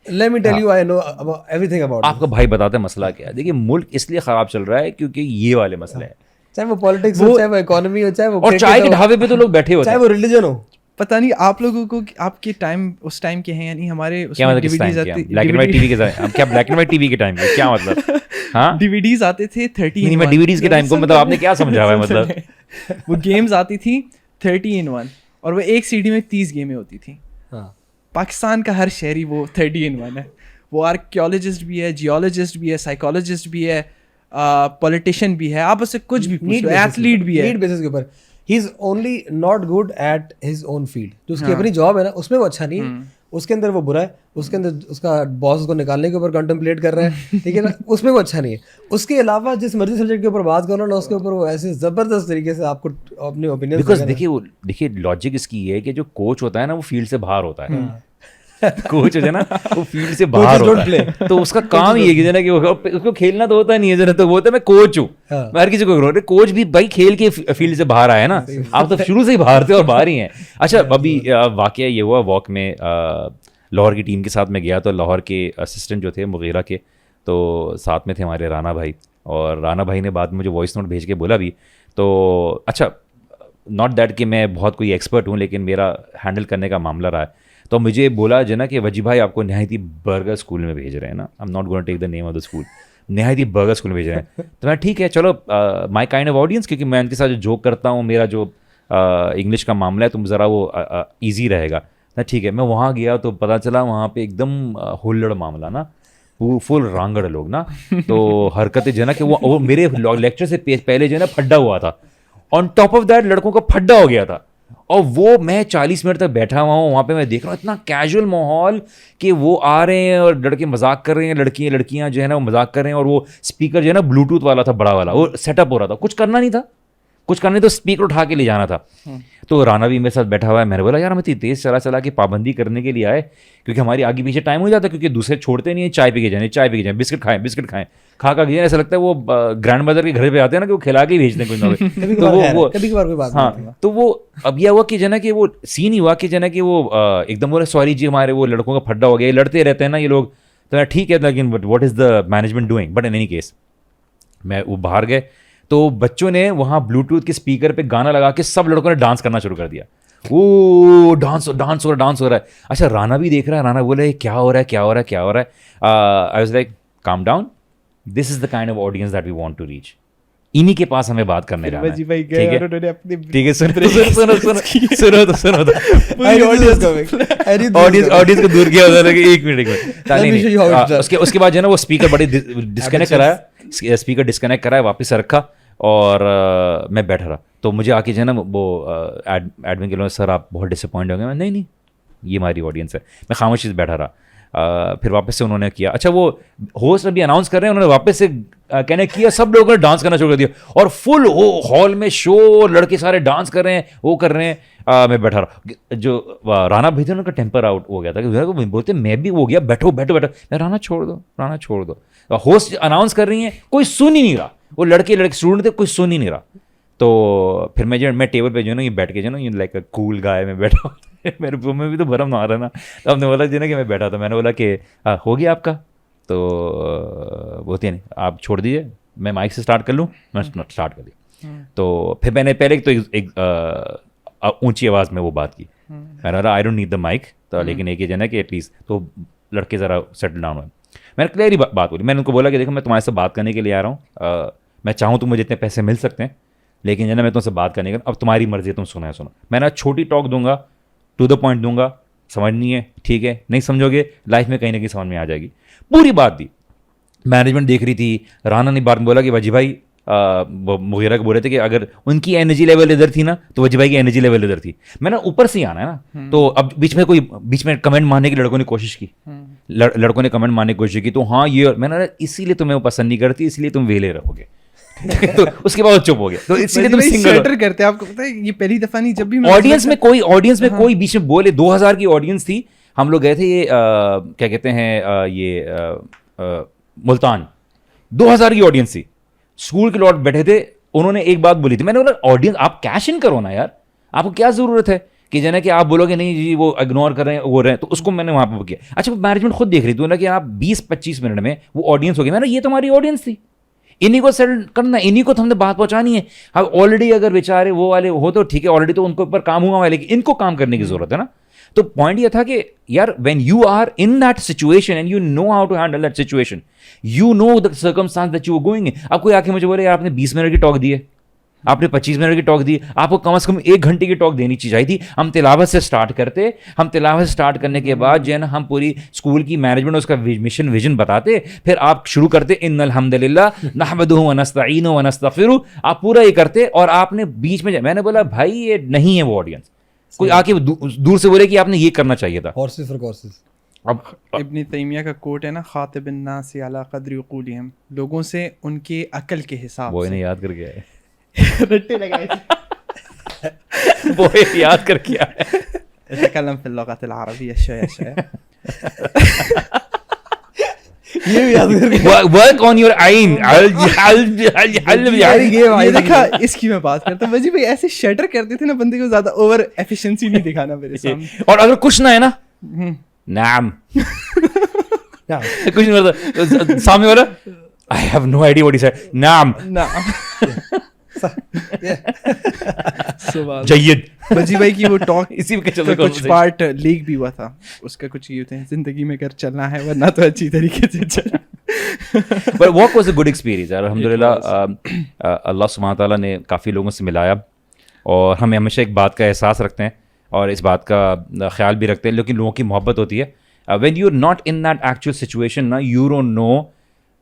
let me tell you I know about everything about. آپ کا بھائی بتاتا ہے مسئلہ کیا ہے. دیکھیے ملک اس لیے خراب چل رہا ہے کیونکہ یہ والے مسئلے ہیں, چاہے وہ پالیٹکس ہو, چاہے وہ اکانومی ہو, چاہے وہ اور چائے کے ڈھابے پہ تو لوگ بیٹھے ہوتے ہیں, چاہے وہ ریلیجن ہو. پتہ نہیں آپ لوگوں کو آپ کے ٹائم اس ٹائم کے ہیں یا نہیں, ہمارے black and white T V کے کیا black and white T V کے ٹائم کیا مطلب, ہاں ڈی وی ڈیز آتے تھے 30 نہیں, میں ڈی وی ڈیز کے ٹائم کو مطلب آپ نے کیا سمجھا ہوا ہے, مطلب وہ گیمز آتی تھی 30 in 1, اور وہ ایک سی ڈی میں 30 گیمیں ہوتی تھیں. پاکستان کا ہر شہری وہ 30 in 1 ہے, وہ آرکیولوجسٹ بھی ہے, جیولوجسٹ بھی ہے, سائیکالوجسٹ بھی ہے, پولیٹیشین بھی ہے, آپ اس سے کچھ بھی پوچھ لو, ایتھلیٹ بھی ہے. نیڈ بیسس کے اوپر ہی is only not good at his own field, جو اس کی اپنی جاب ہے نا اس میں وہ اچھا نہیں ہے, اس کے اندر وہ برا ہے, اس کے اندر اس کا باس کو نکالنے کے اوپر کنٹمپلیٹ کر رہا ہے, ٹھیک ہے نا, اس میں وہ اچھا نہیں ہے. اس کے علاوہ جس مرضی سبجیکٹ کے اوپر بات کرو نا, اس کے اوپر وہ ایسے زبردست طریقے سے آپ کو اپنے اوپینین. بیکاز دیکھیے لاجک اس کی یہ ہے کہ جو کوچ ہوتا ہے نا وہ فیلڈ سے باہر ہوتا ہے, کوچ جو ہے نا وہ فیلڈ سے باہر ہوتا ہے, تو اس کا کام یہ ہے نا کہ اس کو کھیلنا تو ہوتا نہیں ہے, تو وہ ہوتا ہے میں کوچ ہوں, میں ہر کسی کو کروں, کوچ بھی بھائی کھیل کے فیلڈ سے باہر آیا نا, آپ تو شروع سے ہی باہر تھے اور باہر ہی ہیں. اچھا ابھی واقعہ یہ ہوا واک میں, لاہور کی ٹیم کے ساتھ میں گیا, تو لاہور کے اسسٹنٹ جو تھے مغیرہ کے, تو ساتھ میں تھے ہمارے رانا بھائی, اور رانا بھائی نے بعد میں مجھے وائس نوٹ بھیج کے بولا بھی, تو اچھا ناٹ دیٹ کہ میں بہت کوئی ایکسپرٹ ہوں, لیکن میرا ہینڈل کرنے کا معاملہ رہا ہے, تو مجھے بولا جو نا کہ وجی بھائی آپ کو نہایت ہی برگر اسکول میں بھیج رہے ہیں نا, I am not going to take the name of the school, نہایت ہی برگر اسکول میں بھیج رہے ہیں. تو میں ٹھیک ہے چلو مائی کائنڈ آف آڈینس, کیونکہ میں ان کے ساتھ جو جوک کرتا ہوں, میرا جو انگلش کا معاملہ ہے تم ذرا وہ ایزی رہے گا. ٹھیک ہے. میں وہاں گیا تو پتہ چلا وہاں پہ ایک دم ہلڑ معاملہ نا, فل رانگڑ لوگ نا, تو حرکتیں جو ہے نا کہ وہ میرے لیکچر سے پہلے جو ہے نا پھڈا ہوا تھا, آن ٹاپ آف دیٹ لڑکوں کا پھڈا ہو گیا تھا, اور وہ میں 40 منٹ تک بیٹھا ہوا ہوں وہاں پہ, میں دیکھ رہا ہوں اتنا کیجول ماحول کہ وہ آ رہے ہیں اور لڑکے مذاق کر رہے ہیں, لڑکیاں جو ہے نا وہ مذاق کر رہے ہیں, اور وہ اسپیکر جو ہے نا بلوٹوتھ والا تھا بڑا والا, وہ سیٹ اپ ہو رہا تھا, کچھ کرنا نہیں تھا, تو اسپیکر اٹھا کے لے جانا تھا. تو رانا بھی میرے ساتھ بیٹھا ہوا ہے, میں نے بولا یار ہم اتنی تیز چلا کے پابندی کرنے کے لیے آئے کیونکہ ہماری آگے پیچھے ٹائم ہو جاتا ہے, کیونکہ دوسرے چھوڑتے نہیں ہیں, چائے پی کے جائیں, بسکٹ کھائیں, کھا کے ایسا لگتا ہے وہ گرینڈ مدر کے گھر پہ آتے ہیں نا کہ وہ کھلا کے ہی بھیجتے ہیں کچھ نہ. ہاں تو وہ اب یہ ہوا کہ جو ہے نا کہ وہ سین ہی ہوا کہ جو ہے نا کہ وہ ایک دم بولے سوری جی ہمارے وہ لڑکوں کا پھڈا ہو گیا, یہ لڑتے رہتے ہیں نا یہ لوگ, تو ٹھیک ہے لیکن what is the management doing, but in any case میں وہ باہر گئے تو بچوں نے وہاں بلوٹوتھ کے اسپیکر پہ گانا لگا کے سب لڑکوں نے ڈانس کرنا شروع کر دیا. او ڈانس ہو رہا ہے. اچھا رانا بھی دیکھ رہا ہے, رانا بولے کیا ہو رہا ہے. I was like calm down, this is the kind of audience that we want to reach. انہی کے پاس ہمیں بات کرنے جانا ہے. ٹھیک ہے سنو آڈینس کو دور کیا ہوتا ہے کہ ایک منٹ. اس کے بعد جو ہے نا وہ اسپیکر بڑے ڈسکنیکٹ کرایا, واپس رکھا, اور میں بیٹھا رہا. تو مجھے آ کے جو ہے نا وہ ایڈمن کے لوگ سر آپ بہت ڈسپوائنٹ ہو گئے. میں نہیں یہ ہماری آڈینس ہے. میں خاموشی سے بیٹھا رہا. پھر واپس سے انہوں نے کیا, اچھا وہ ہوسٹ ابھی اناؤنس کر رہے ہیں, انہوں نے واپس سے کہنے کیا, سب لوگوں نے ڈانس کرنا شروع کر دیا, اور فل ہال میں شو, لڑکے سارے ڈانس کر رہے ہیں, وہ کر رہے ہیں. میں بیٹھا رہا. جو رانا بھائی تھے ان کا ٹیمپر آؤٹ ہو گیا تھا, بولتے میں بھی ہو گیا, بیٹھو. میں رانا چھوڑ دو. ہوسٹ اناؤنس کر رہی ہیں, کوئی سن ہی نہیں رہا, وہ لڑکے اسٹوڈنٹ تھے, کوئی سن ہی نہیں رہا. تو پھر میں ٹیبل پہ جو ہے نا یہ بیٹھ کے جو ہے نا لائک اے کول گائے میں بیٹھا, میرے منہ میں بھی تو بھرم آ رہا نا. تو ہم نے بولا جو نا کہ میں بیٹھا تھا, میں نے بولا کہ ہو گیا آپ کا, تو بولتے ہیں آپ چھوڑ دیجیے, میں مائک سے اسٹارٹ کر لوں. میں اسٹارٹ کر دیا. تو پھر میں نے پہلے تو ایک اونچی آواز میں وہ بات کی, میں نے بولا I don't need the mic, تو لیکن ایک یہ جو ہے نا کہ ایٹ لیسٹ تو لڑکے ذرا سیٹل ڈاؤن ہوئے. میں نے کلیئر بات بولی, میں نے ان کو بولا کہ دیکھو میں تمہارے سے بات کرنے کے لیے آ رہا ہوں, میں چاہوں تو مجھے اتنے پیسے مل سکتے ہیں, لیکن جو ہے نا میں تم سے بات کرنے کا, اب تمہاری مرضی, تم سنو. میں نے چھوٹی ٹاک دوں گا, ٹو دا پوائنٹ دوں گا, سمجھنی ہے ٹھیک ہے, نہیں سمجھو گے لائف میں کہیں نہ کہیں سمجھ میں آ جائے گی. پوری بات دی. مینجمنٹ دیکھ رہی تھی. رانا نے بات میں بولا کہ وجی بھائی مغیرہ کو بول رہے تھے کہ اگر ان کی انرجی لیول ادھر تھی نا تو وجی بھائی کی انرجی لیول ادھر تھی. میں نے اوپر سے ہی آنا ہے نا, تو اب بیچ میں کمنٹ مارنے کی لڑکوں نے کوشش کی, لڑکوں نے کمنٹ مارنے کی کوشش کی, تو ہاں یہ میں نے اسی لیے تمہیں وہ پسند نہیں کرتی, اس لیے تم ویلے رہو گے. تو اس کے بعد چپ ہو گیا. تو اس لیے تم سنگل کرتے ہیں. آپ کو پتہ ہے یہ پہلی دفعہ نہیں, جب بھی آڈینس میں کوئی بیچ میں بولے, 2000 کی آڈینس تھی, ہم لوگ گئے تھے یہ کیا کہتے ہیں یہ ملتان, 2000 کی آڈینس تھی, اسکول کے لوگ بیٹھے تھے. انہوں نے ایک بات بولی تھی, میں نے بولا آڈینس آپ کیش ان کرو نا یار, آپ کو کیا ضرورت ہے کہ جو ہے کہ آپ بولو کہ نہیں جی وہ اگنور کر رہے ہیں وہ رہے ہیں. تو اس کو میں نے وہاں پہ کیا. اچھا مینجمنٹ خود دیکھ رہی تھی کہ آپ 20-25 منٹ میں وہ آڈینس ہو گئی. میں نے یہ تو ہماری آڈینس تھی, انہیں کو سیٹل کرنا, انہیں کو تو ہم نے بات پہنچانی ہے. اب آلریڈی اگر بیچارے وہ والے ہو تو ٹھیک ہے, آلریڈی تو ان کے اوپر کام ہوا ہے, لیکن ان کو کام کرنے کی ضرورت ہے نا. تو پوائنٹ یہ تھا کہ یار when you are in that situation and you know how to handle that situation, you know the circumstance that you are going in. اب کوئی آ کے مجھے بولے یار آپ نے 20 منٹ کی ٹاک دی ہے, آپ نے 25 منٹ کی ٹاک دی, آپ کو کم از کم 1 گھنٹے کی ٹاک دینی چاہیے تھی. ہم تلاوت سے اسٹارٹ کرتے, ہم تلاوت سے اسٹارٹ کرنے کے بعد جو ہے نا ہم پوری اسکول کی مینجمنٹ اس کا مشن ویژن بتاتے, پھر آپ شروع کرتے ان الحمد للہ نحمدہ ونستعینہ ونستغفرہ, آپ پورا یہ کرتے. اور آپ نے بیچ میں, میں نے بولا بھائی یہ نہیں ہے وہ آڈینس. کوئی آ کے دور سے بولے کہ آپ نے یہ کرنا چاہیے تھا. اب ابن تیمیہ کا کوٹ ہے نا, خاطب الناس علی قدر عقولہم, لوگوں سے ان کے عقل کے حساب وہ سے. انہیں یاد کر کے آئے, رٹے لگائے تھے, وہ یاد کر کے آئے. اتکلم فی اللغۃ العربیہ شویہ. یہ بھی یاد کر کے ورک آن یور عین. یہ دیکھا, اس کی میں بات کرتا ہوں. وجی بھائی ایسے شٹر کرتے تھے نا بندے کو, زیادہ اوور ایفیشنسی نہیں دکھانا میرے سامنے. اور اگر کچھ نہ ہے نا نعم کچھ نہیں ہوتا سامنے والا I have no idea what he said. نعم جید. وجی بھائی کی وہ ٹاک اسی میں چلتا کچھ پارٹ لیک بھی ہوا تھا, اس کا کچھ یہ ہوتے ہیں زندگی میں اگر چلنا ہے ورنہ تو اچھی طریقے سے چلنا. But walk was a good experience. الحمد للہ اللہ سبحانہ تعالیٰ نے کافی لوگوں سے ملایا, اور ہمیں ہمیشہ ایک بات کا احساس رکھتے ہیں اور اس بات کا خیال بھی رکھتے ہیں, لیکن لوگوں کی محبت ہوتی ہے. When you are not in that actual situation نا, you don't know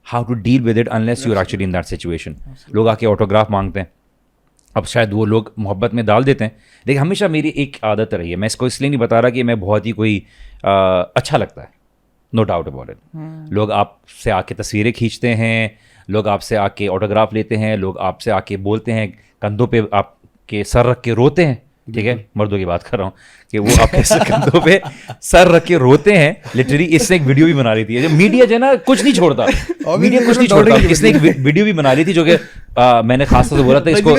how to deal with it unless you are actually in that situation. لوگ آ کے آٹوگراف مانگتے ہیں, اب شاید وہ لوگ محبت میں ڈال دیتے ہیں, لیکن ہمیشہ میری ایک عادت رہی ہے, میں اس کو اس لیے نہیں بتا رہا کہ میں بہت ہی کوئی اچھا لگتا ہے, نو ڈاؤٹ اباؤٹ اٹ. لوگ آپ سے آ کے تصویریں کھینچتے ہیں, لوگ آپ سے آ کے آٹوگراف لیتے ہیں, لوگ آپ سے آ کے بولتے ہیں, کندھوں پہ آپ کے سر رکھ کے روتے ہیں, ٹھیک ہے, مردوں کی بات کر رہا ہوں کہ وہ آپ کے کندھوں پہ سر رکھ کے روتے ہیں لٹرلی. اس نے ایک ویڈیو بھی بنا لی تھی, میڈیا جو ہے نا کچھ نہیں چھوڑتا, میڈیا کچھ نہیں چھوڑتا. اس نے ایک ویڈیو بھی بنا لی تھی جو کہ میں نے خاص طور سے بولا تھا اس کو,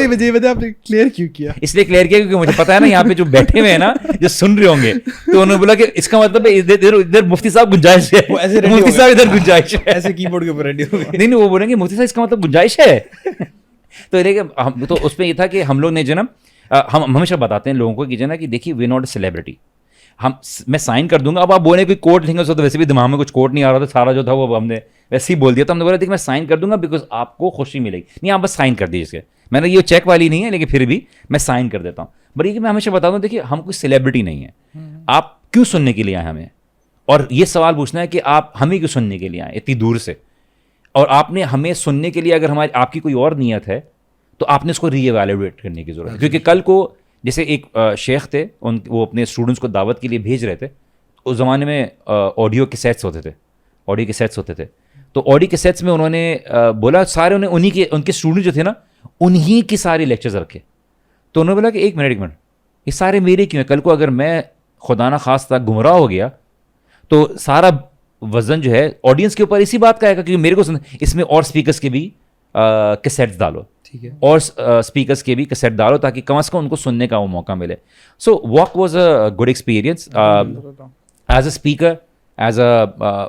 آپ نے کلیئر کیوں کیا؟ اس لیے کلیئر کیا کیونکہ مجھے پتا ہے نا یہاں پہ جو بیٹھے ہوئے ہیں نا جو سن رہے ہوں گے, تو انہوں نے بولا کہ اس کا مطلب ہے ادھر مفتی صاحب گنجائش ہے, مفتی صاحب ادھر گنجائش ہے, ایسے کی بورڈ کے اوپر ریڈی ہو گئے. نہیں وہ بولیں گے مفتی صاحب اس کا مطلب گنجائش ہے. تو اس میں یہ تھا کہ ہم لوگ نے جو نا, ہم ہمیشہ بتاتے ہیں لوگوں کو کہ جو نا کہ دیکھیے وی ناٹ اے سیلیبریٹی, میں سائن کر دوں گا. اب آپ بولیں کوئی کوٹ لکھیں گے, اس وقت ویسے بھی دماغ میں کچھ کوٹ نہیں آ رہا تھا, سارا جو تھا وہ ہم نے ویسے ہی بول دیا. تو ہم نے بولا دیکھ میں سائن کر دوں گا بیکاز آپ کو خوشی ملے گی, نہیں آپ بس سائن کر دیجیے اس کے. میں نے یہ چیک والی نہیں ہے لیکن پھر بھی میں سائن کر دیتا ہوں. بٹ یہ کہ میں ہمیشہ بتاتا ہوں دیکھیے ہم کوئی سیلیبریٹی نہیں ہیں, آپ کیوں سننے کے لیے آئے ہمیں, اور یہ سوال پوچھنا ہے کہ آپ ہمیں کیوں سننے کے لیے آئے اتنی دور سے, اور آپ نے ہمیں سننے کے لیے اگر ہماری آپ کی کوئی اور نیت ہے تو آپ نے اس کو ری ایویلویٹ کرنے کی ضرورت ہے. کیونکہ کل کو جیسے ایک شیخ تھے, وہ اپنے اسٹوڈنٹس کو دعوت کے لیے بھیج رہے تھے. اس زمانے میں آڈیو کے سیٹس ہوتے تھے, تو آڈیو کے سیٹس میں انہوں نے بولا سارے ان کے اسٹوڈنٹ جو تھے نا انہیں کی سارے لیکچرز رکھے. تو انہوں نے بولا کہ ایک منٹ یہ سارے میرے کیوں ہیں, کل کو اگر میں خدا نہ خواستہ گمراہ ہو گیا تو سارا وزن جو ہے آڈینس کے اوپر اسی بات کا ہے کیونکہ میرے کو اس میں اور اسپیکرس کے بھی کیسیٹس ڈالو, ٹھیک ہے, اور اسپیکرس کے بھی کیسیٹ ڈالو تاکہ کم از کم ان کو سننے کا وہ موقع ملے. So walk was a good experience as a speaker, as a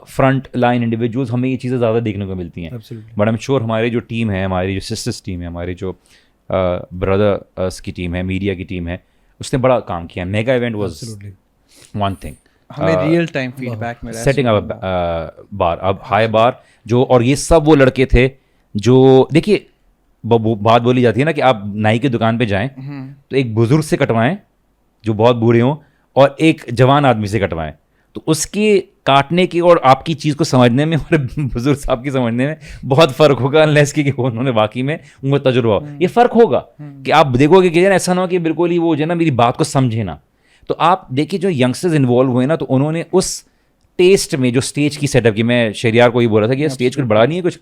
front line individuals. ہمیں یہ چیزیں زیادہ دیکھنے کو ملتی ہیں, بٹ ایم شیور ہماری جو ٹیم ہے, ہماری جو سسٹرس ٹیم ہے, ہماری جو بردرس کی ٹیم ہے, میڈیا کی ٹیم ہے, اس نے بڑا کام کیا. Mega event was one thing, ہمیں ریئل ٹائم فیڈ بیک ملا, سیٹنگ اپ بار, اب ہائی بار جو, اور یہ سب وہ لڑکے تھے جو دیکھیے بات بولی جاتی ہے نا کہ آپ نائی کی دکان پہ جائیں تو ایک بزرگ سے کٹوائیں جو بہت بوڑھے ہوں, اور ایک جوان آدمی سے کٹوائیں, تو اس کے کاٹنے کی اور آپ کی چیز کو سمجھنے میں اور بزرگ صاحب کی سمجھنے میں بہت فرق ہوگا, انلیس کہ انہوں نے واقعی میں ان کو تجربہ ہو. یہ فرق ہوگا کہ آپ دیکھو گے کہ ایسا نہ ہو کہ بالکل ہی وہ جو ہے نا میری بات کو سمجھے نا. تو آپ دیکھیے جو ینگسٹرز انوالو ہوئے نا, تو انہوں نے اس ٹیسٹ میں جو اسٹیج کی سیٹ اپ کی, میں شہریار کو یہ بولا تھا کہ اسٹیج کچھ بڑا نہیں ہے, کچھ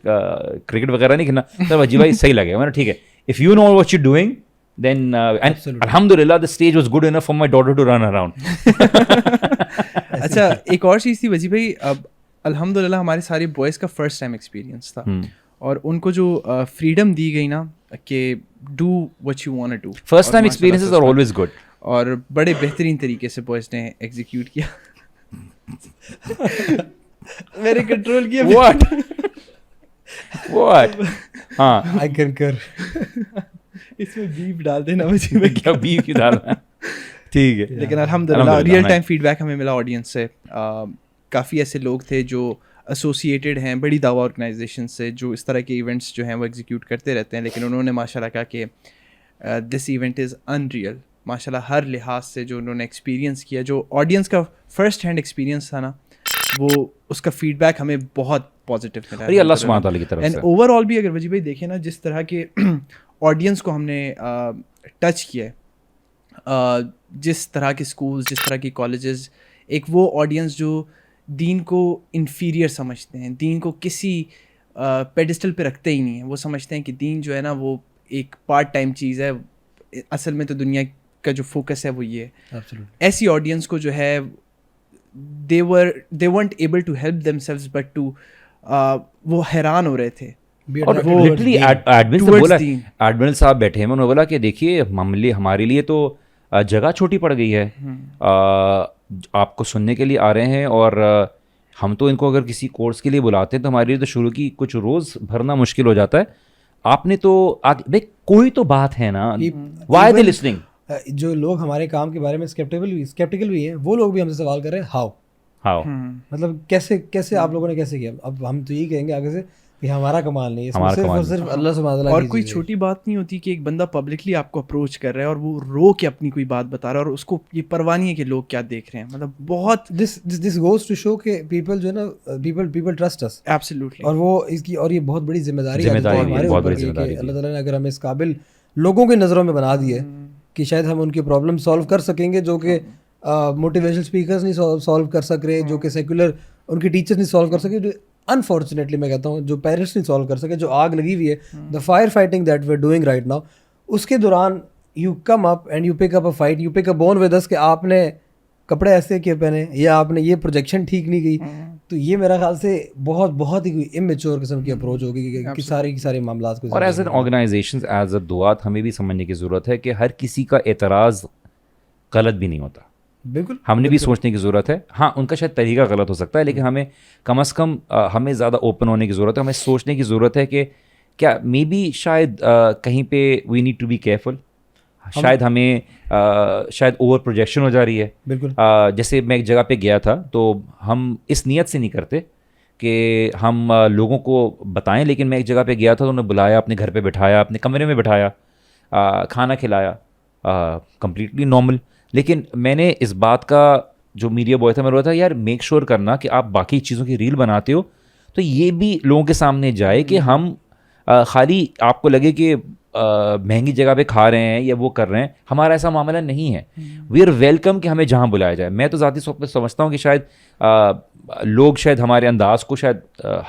کرکٹ وغیرہ نہیں کھیلنا, سر جی بھائی صحیح لگے. میں نے ٹھیک ہے, if you know what you doing then alhamdulillah the stage was good enough for my daughter to run around. اچھا ایک اور چیز تھی وجی بھائی, اب الحمدللہ ہمارے سارے بوائز کا فرسٹ ٹائم ایکسپیرینس تھا, اور ان کو جو فریڈم دی گئی نا کہ do what you want to, first time experiences are always good, اور بڑے بہترین طریقے سے بوائز نے ایگزیکیوٹ کیا. میرے کنٹرول کیا what ہاں I concur. اس میں بیف ڈال دینا مجھے, میں کیا بیف کی ڈالنا, ٹھیک ہے. لیکن الحمدللہ ریئل ٹائم فیڈ بیک ہمیں ملا آڈینس سے. کافی ایسے لوگ تھے جو ایسوسیٹیڈ ہیں بڑی دعوی آرگنائزیشن سے, جو اس طرح کے ایونٹس جو ہیں وہ ایگزیکیوٹ کرتے رہتے ہیں, لیکن انہوں نے ماشاء اللہ کہا کہ this event is in real. ماشاء اللہ ہر لحاظ سے جو انہوں نے ایکسپیرینس کیا, جو آڈینس کا فرسٹ ہینڈ ایکسپیرینس تھا نا, وہ اس کا فیڈ بیک ہمیں بہت پازیٹیو ملا. یہ اللہ سبحانہ تعالیٰ کی طرف سے. اینڈ اوور آل بھی اگر وجی بھائی دیکھیں نا, جس طرح کے آڈینس کو ہم نے ٹچ کیا ہے, جس طرح کے اسکولز, جس طرح کی کالجز, ایک وہ آڈینس جو دین کو انفیریئر سمجھتے ہیں, دین کو کسی پیڈسٹل پہ رکھتے ہی نہیں ہیں. وہ سمجھتے ہیں کہ دین جو ہے نا وہ ایک پارٹ ٹائم چیز ہے, اصل میں تو دنیا کا جو فوکس ہے وہ یہ ہے. ایسی آڈینس کو جو ہے they weren't able to help themselves but to وہ حیران ہو رہے تھے. اور وہ لٹرلی ایڈمن صاحب بیٹھے ہیں, انہوں نے بولا کہ دیکھیے ہمارے لیے تو جگہ چھوٹی پڑ گئی ہے, آپ کو سننے کے لیے آ رہے ہیں, اور ہم تو ان کو اگر کسی کورس کے لیے بلاتے ہیں تو ہمارے لیے تو شروع کی کچھ روز بھرنا مشکل ہو جاتا ہے. آپ نے تو بھائی کوئی تو بات ہے نا, وائی دے لسننگ. جو لوگ ہمارے کام کے بارے میں اسکیپٹیکل بھی ہیں, وہ لوگ بھی ہم سے سوال کر رہے ہیں ہاؤ, مطلب کیسے آپ لوگوں نے کیسے کیا. اب ہم تو یہی کہیں گے آگے سے, یہ ہمارا کمال نہیں ہے, ہمارا صرف کمال اور صرف اللہ سبحانہ وتعالیٰ اور کی کوئی چیز ہے. چھوٹی بات نہیں ہوتی کہ ایک بندہ پبلکلی آپ کو اپروچ کر رہا ہے اور وہ رو کے اپنی کوئی بات بتا رہا ہے اور اس کو یہ پرواہ نہیں ہے کہ لوگ کیا دیکھ رہے ہیں. مطلب بہت دس گوز ٹو شو کہ پیپل جو ہے نا پیپل ٹرسٹ اس, ایبسلیوٹلی. اور وہ اس کی, اور یہ بہت بڑی ذمہ داری ہے ہمارے بہت اوپر بڑی ذمہ داری کہ اللہ تعالیٰ نے اگر ہمیں اس قابل لوگوں کی نظروں میں بنا دی ہے کہ شاید ہم ان کی پرابلم سالو کر سکیں گے جو کہ موٹیویشنل اسپیکرز نہیں سالو کر سک رہے, جو کہ سیکولر ان کی ٹیچرز نہیں سالو کر سکے, جو انفارچونیٹلی میں کہتا ہوں جو پیرنٹس نہیں سالو کر سکے, جو آگ لگی ہوئی ہے, the fire fighting that we are doing right now, اس کے دوران you come up and you pick up a fight, you pick up bone with us کہ آپ نے کپڑے ایسے کیے پہنے یا آپ نے یہ پروجیکشن ٹھیک نہیں کی. تو یہ میرا خیال سے بہت ہی امیچور قسم کی اپروچ ہوگی کہ سارے معاملات کو. اور as an organization as a دعات ہمیں بھی سمجھنے کی ضرورت ہے کہ ہر کسی کا اعتراض غلط بھی نہیں ہوتا. بالکل ہم نے بھی سوچنے کی ضرورت ہے. ہاں ان کا شاید طریقہ غلط ہو سکتا ہے, لیکن ہمیں کم از کم ہمیں زیادہ اوپن ہونے کی ضرورت ہے. ہمیں سوچنے کی ضرورت ہے کہ کیا مے بی شاید کہیں پہ we need to be careful, شاید ہمیں شاید اوور پروجیکشن ہو جا رہی ہے. بالکل جیسے میں ایک جگہ پہ گیا تھا تو ہم اس نیت سے نہیں کرتے کہ ہم لوگوں کو بتائیں, لیکن میں ایک جگہ پہ گیا تھا تو انہوں نے بلایا, اپنے گھر پہ بٹھایا, اپنے کمرے میں بٹھایا, کھانا کھلایا, کمپلیٹلی نارمل. لیکن میں نے اس بات کا جو میڈیا بوائے تھا میں بولا تھا یار میک شور کرنا کہ آپ باقی چیزوں کی ریل بناتے ہو تو یہ بھی لوگوں کے سامنے جائے کہ ہم خالی آپ کو لگے کہ مہنگی جگہ پہ کھا رہے ہیں یا وہ کر رہے ہیں. ہمارا ایسا معاملہ نہیں ہے. وی آر ویلکم کہ ہمیں جہاں بلایا جائے. میں تو ذاتی طور پہ سمجھتا ہوں کہ شاید لوگ شاید ہمارے انداز کو شاید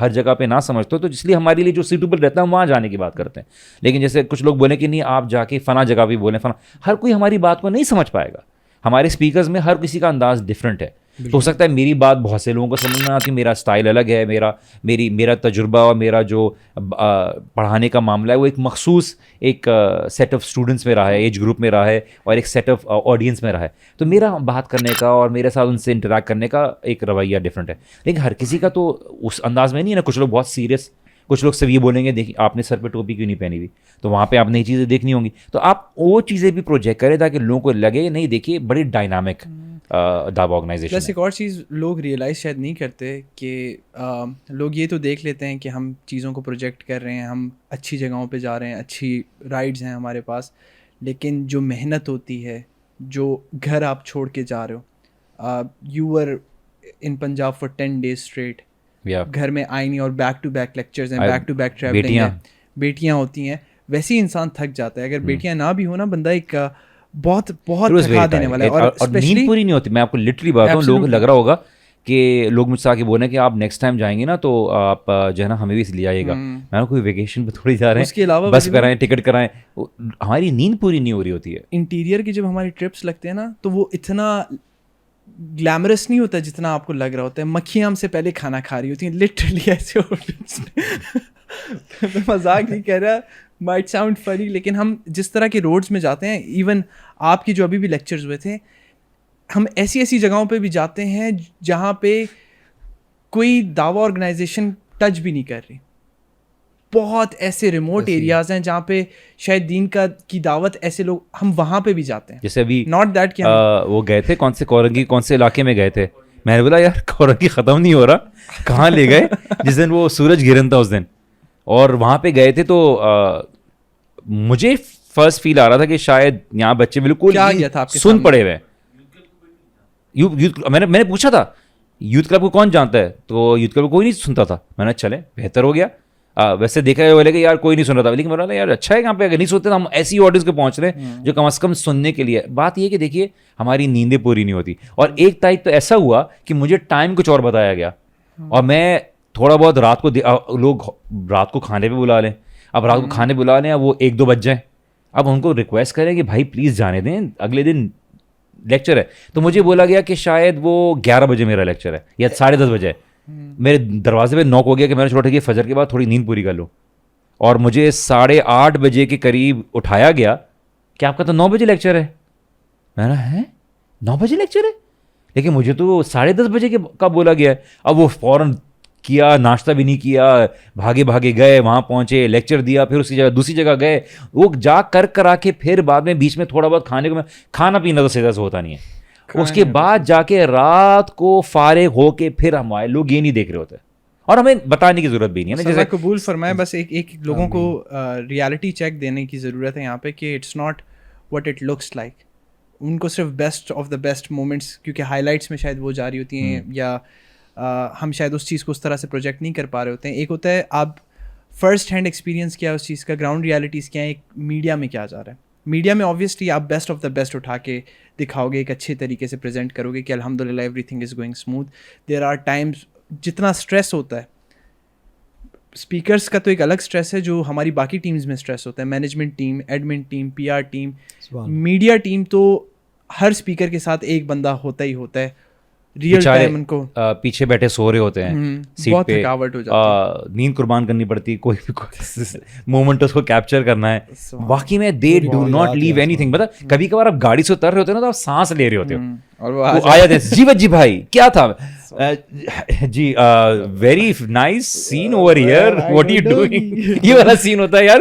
ہر جگہ پہ نہ سمجھتے ہو, تو اس لیے ہمارے لیے جو سیٹیبل رہتا ہے ہم وہاں جانے کی بات کرتے ہیں. لیکن جیسے کچھ لوگ بولیں کہ نہیں آپ جا کے فلاں جگہ بھی بولیں فلاں, ہر کوئی ہماری بات کو نہیں سمجھ پائے گا. ہمارے اسپیکرز میں ہر کسی کا انداز ڈفرینٹ ہے. تو ہو سکتا ہے میری بات بہت سے لوگوں کو سمجھ میں آتی, میرا اسٹائل الگ ہے, میرا تجربہ اور میرا جو پڑھانے کا معاملہ ہے وہ ایک مخصوص ایک سیٹ آف اسٹوڈنٹس میں رہا ہے, ایج گروپ میں رہا ہے اور ایک سیٹ آف آڈینس میں رہا ہے. تو میرا بات کرنے کا اور میرے ساتھ ان سے انٹریکٹ کرنے کا ایک رویہ ڈفرینٹ ہے. لیکن ہر کسی کا تو اس انداز میں نہیں ہے نا. کچھ لوگ بہت سیریس, کچھ لوگ سب یہ بولیں گے دیکھیے آپ نے سر پہ ٹوپی کیوں نہیں پہنی ہوئی, تو وہاں پہ آپ نئی چیزیں دیکھنی ہوں گی. تو آپ وہ چیزیں بھی پروجیکٹ کریں تاکہ لوگوں کو لگے نہیں دیکھیے بڑی ڈائنامک دعوی آرگنائزیشن. پلس ایک اور چیز لوگ ریئلائز شاید نہیں کرتے کہ لوگ یہ تو دیکھ لیتے ہیں کہ ہم چیزوں کو پروجیکٹ کر رہے ہیں, ہم اچھی جگہوں پہ جا رہے ہیں, اچھی رائڈز ہیں ہمارے پاس, لیکن جو محنت ہوتی ہے, جو گھر آپ چھوڑ کے جا رہے ہو, you were in Punjab for 10 days straight, گھر میں آئی نہیں اور بیک ٹو بیک لیکچرز ہیں, بیک ٹو بیک ٹریولنگ ہے, بیٹیاں ہوتی ہیں, ویسے ہی انسان تھک جاتا ہے. اگر بیٹیاں نہ بھی ہو نا, بندہ ایک بہت تھکا دینے والا ہے. اور نیند پوری نہیں ہوتی. میں آپ کو لٹرلی بات ہوں, لوگوں کو لگ رہا ہوگا کہ لوگ مجھ سے آ کے بولیں کہ آپ نیکسٹ ٹائم جائیں گے نا تو آپ جو ہے نا ہمیں بھی لے آئیے گا. میں کوئی ویکیشن پہ تھوڑی جا رہے ہیں, اس کے علاوہ بس کرائیں, ٹکٹ کرائیں, ہماری نیند پوری نہیں ہو رہی ہوتی ہے. انٹیریئر کی جب ہماری ٹرپس لگتے ہیں نا تو وہ اتنا گلیمرس نہیں ہوتا جتنا آپ کو لگ رہا ہوتا ہے. مکھیاں ہم سے پہلے کھانا کھا رہی ہوتی ہیں لٹرلی ایسے. میں مذاق نہیں کہہ رہا, مائٹ ساؤنڈ فنی, لیکن ہم جس طرح کے روڈز میں جاتے ہیں, ایون آپ کی جو ابھی بھی لیکچرز ہوئے تھے, ہم ایسی جگہوں پہ بھی جاتے ہیں جہاں پہ کوئی دعوی آرگنائزیشن ٹچ بھی نہیں کر رہی. بہت ایسے ریموٹ ایریاز ہیں جہاں پہ شاید دین کی دعوت, ایسے لوگ, ہم وہاں پہ بھی جاتے ہیں. جیسے ابھی ناٹ دیٹ کہ وہ گئے تھے کون سے علاقے میں گئے تھے, میں نے بولا یار کورنگی ختم نہیں ہو رہا, کہاں لے گئے جس دن وہ سورج گرہن تھا اس دن, اور وہاں پہ گئے تھے تو مجھے فرسٹ فیل آ رہا تھا کہ شاید یہاں بچے بالکل سن پڑے ہوئے. میں نے پوچھا تھا یوتھ کلب کو کون جانتا ہے, تو یوتھ کلب کو کوئی نہیں سنتا تھا. میں نے چلے بہتر ہو گیا. ویسے دیکھا ہے بولے کہ یار کوئی نہیں سن رہا تھا, لیکن میں یار اچھا ہے یہاں پہ اگر نہیں سنتے تو ہم ایسی آڈینس کو پہنچ رہے ہیں جو کم از کم سننے کے لیے. بات یہ کہ دیکھیے ہماری نیندیں پوری نہیں ہوتی. اور ایک تاریخ تو ایسا ہوا کہ مجھے ٹائم کچھ اور بتایا گیا, اور میں تھوڑا بہت رات کو, لوگ رات کو کھانے پہ بلا لیں, اب رات کو کھانے بلا لیں, اب وہ 1-2 بج جائیں, اب ان کو ریکویسٹ کریں کہ بھائی پلیز جانے دیں, اگلے دن لیکچر ہے. تو مجھے بولا گیا کہ شاید وہ 11 بجے میرا لیکچر ہے یا 10:30 بجے. میرے دروازے پہ نوک ہو گیا کہ میں نے چھوٹا کہ فجر کے بعد تھوڑی نیند پوری کر لوں, اور مجھے 8:30 بجے کے قریب اٹھایا گیا کہ آپ کا تو 9 بجے لیکچر ہے. میں نے ہے 9 بجے لیکچر ہے, لیکن مجھے تو 10:30 بجے کا بولا گیا ہے. اب وہ فوراً کیا, ناشتہ بھی نہیں کیا, بھاگے گئے, وہاں پہنچے, لیکچر دیا, پھر اسی جگہ دوسری جگہ گئے, وہ جا کرا کے پھر بعد میں بیچ میں تھوڑا بہت کھانا پینا تو سیدھا سے ہوتا نہیں ہے. اس کے بعد جا کے رات کو فارغ ہو کے پھر ہم آئے. لوگ یہ نہیں دیکھ رہے ہوتے, اور ہمیں بتانے کی ضرورت بھی نہیں ہے نا. جیسے قبول فرمائے, بس ایک لوگوں کو ریالٹی چیک دینے کی ضرورت ہے یہاں پہ کہ it's not what it looks like. ان کو صرف best of the best moments, کیونکہ ہائی لائٹس میں شاید وہ جاری ہوتی ہیں, یا ہم شاید اس چیز کو اس طرح سے پروجیکٹ نہیں کر پا رہے ہوتے ہیں. ایک ہوتا ہے آپ فرسٹ ہینڈ ایکسپیرینس کیا اس چیز کا, گراؤنڈ ریالٹیز کیا ہے, ایک میڈیا میں کیا جا رہا ہے. میڈیا میں آبویسلی آپ بیسٹ آف دا بیسٹ اٹھا کے دکھاؤ گے, ایک اچھے طریقے سے پریزنٹ کرو گے کہ الحمد للہ everything is going smooth. There are times جتنا اسٹریس ہوتا ہے, اسپیکرس کا تو ایک الگ اسٹریس ہے جو ہماری باقی ٹیمز میں اسٹریس ہوتا ہے, management team, admin team, P R team, media team, تو ہر اسپیکر کے ساتھ ایک بندہ ہوتا ہی ہوتا ہے. ریئل ٹائم ان کو پیچھے بیٹھے سو رہے ہوتے ہیں سیٹ بہت پہ, تھکاوٹ ہو جاتی ہے, نیند قربان کرنی پڑتی, کوئی بھی مومنٹ اس کو کیپچر کرنا ہے. واقعی میں they do not leave anything. پتہ کبھی کبھار آپ گاڑی سے اتر رہے ہوتے ہیں نا تو آپ سانس لے رہے ہوتے ہو, اور وہ آ جاتے ہیں, جی بھائی کیا تھا, جی very nice scene over here, what you doing, یہ والا سین ہوتا ہے. یار